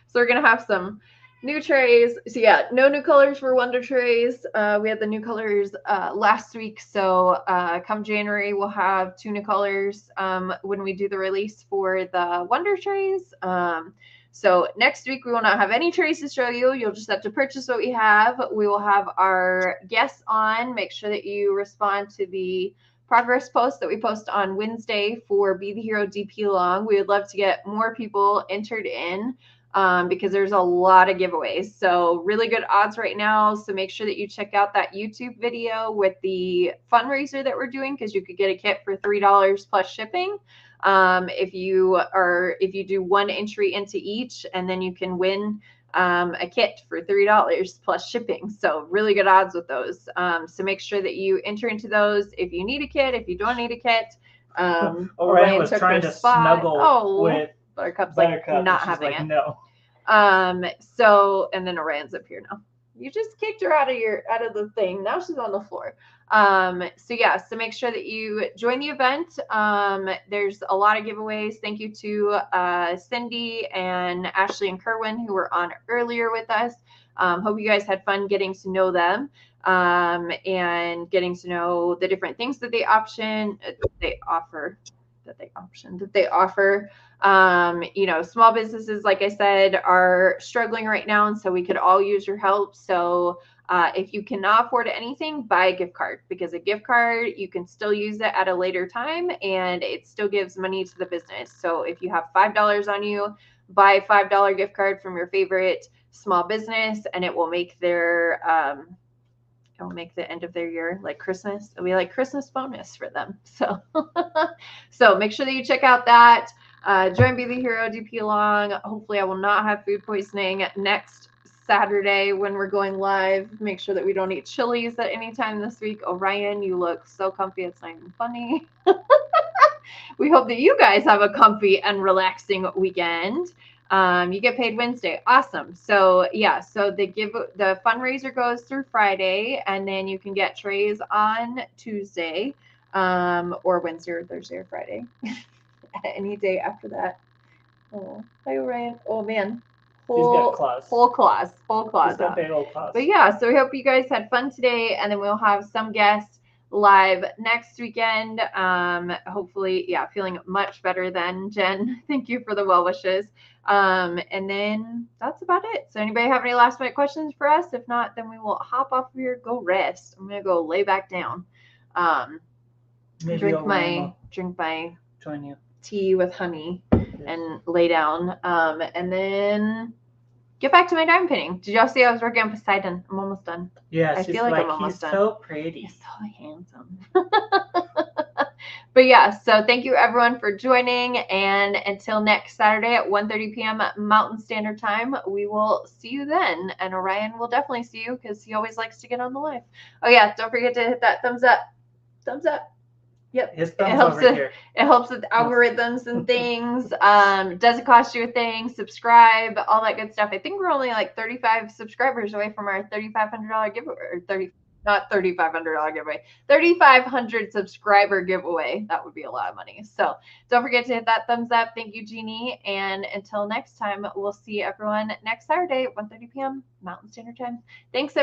So we're gonna have some new trays. So yeah, no new colors for Wonder Trays. We had the new colors last week. So come January, we'll have 2 new colors when we do the release for the Wonder Trays. So next week, we will not have any trays to show you. You'll just have to purchase what we have. We will have our guests on. Make sure that you respond to the progress post that we post on Wednesday for Be the Hero DP Long. We would love to get more people entered in because there's a lot of giveaways. So really good odds right now. So make sure that you check out that YouTube video with the fundraiser that we're doing, because you could get a kit for $3 plus shipping. If you do 1 entry into each, and then you can win a kit for $3 plus shipping. So really good odds with those. So make sure that you enter into those if you need a kit. If you don't need a kit, Orion was trying to snuggle with Buttercup's like not having it. No. So, and then Orion's up here now. You just kicked her out of the thing. Now she's on the floor. So yeah, so make sure that you join the event. There's a lot of giveaways. Thank you to Cindy and Ashley and Kerwin, who were on earlier with us. Hope you guys had fun getting to know them and getting to know the different things that they offer. Small businesses, like I said, are struggling right now, and so we could all use your help. So if you cannot afford anything, buy a gift card, because a gift card, you can still use it at a later time and it still gives money to the business. So if you have $5 on you, buy a $5 gift card from your favorite small business, and it will make their it'll make the end of their year like Christmas. It'll be like Christmas bonus for them. So so make sure that you check out that. Join Be the Hero DP Long. Hopefully I will not have food poisoning next Saturday when we're going live. Make sure that we don't eat Chili's at any time this week. Orion, you look so comfy, it's not even funny. We hope that you guys have a comfy and relaxing weekend. You get paid Wednesday. Awesome. So yeah, so the fundraiser goes through Friday, and then you can get trays on Tuesday, or Wednesday or Thursday or Friday. Any day after that. Oh, hi Orion. Oh man. Whole claws. But yeah, so we hope you guys had fun today, and then we'll have some guests live next weekend. Hopefully, yeah, feeling much better than Jen. Thank you for the well wishes. And then that's about it. So anybody have any last minute questions for us? If not, then we will hop off of here, go rest. I'm gonna go lay back down. Drink my join you. Tea with honey and lay down, and then get back to my diamond painting. Did y'all see I was working on Poseidon? I'm almost done. Yeah, I feel like I'm almost done. So pretty. He's so handsome. But yeah, so thank you everyone for joining. And until next Saturday at 1:30 p.m. Mountain Standard Time, we will see you then. And Orion will definitely see you because he always likes to get on the live. Oh yeah, don't forget to hit that thumbs up. Thumbs up. Yep. His thumbs over here. It helps with algorithms and things. Doesn't cost you a thing. Subscribe, all that good stuff. I think we're only like 35 subscribers away from our $3,500 giveaway, or not $3,500 giveaway, 3,500 subscriber giveaway. That would be a lot of money. So don't forget to hit that thumbs up. Thank you, Jeannie. And until next time, we'll see everyone next Saturday at 1:30 p.m. Mountain Standard Time. Thanks, everyone.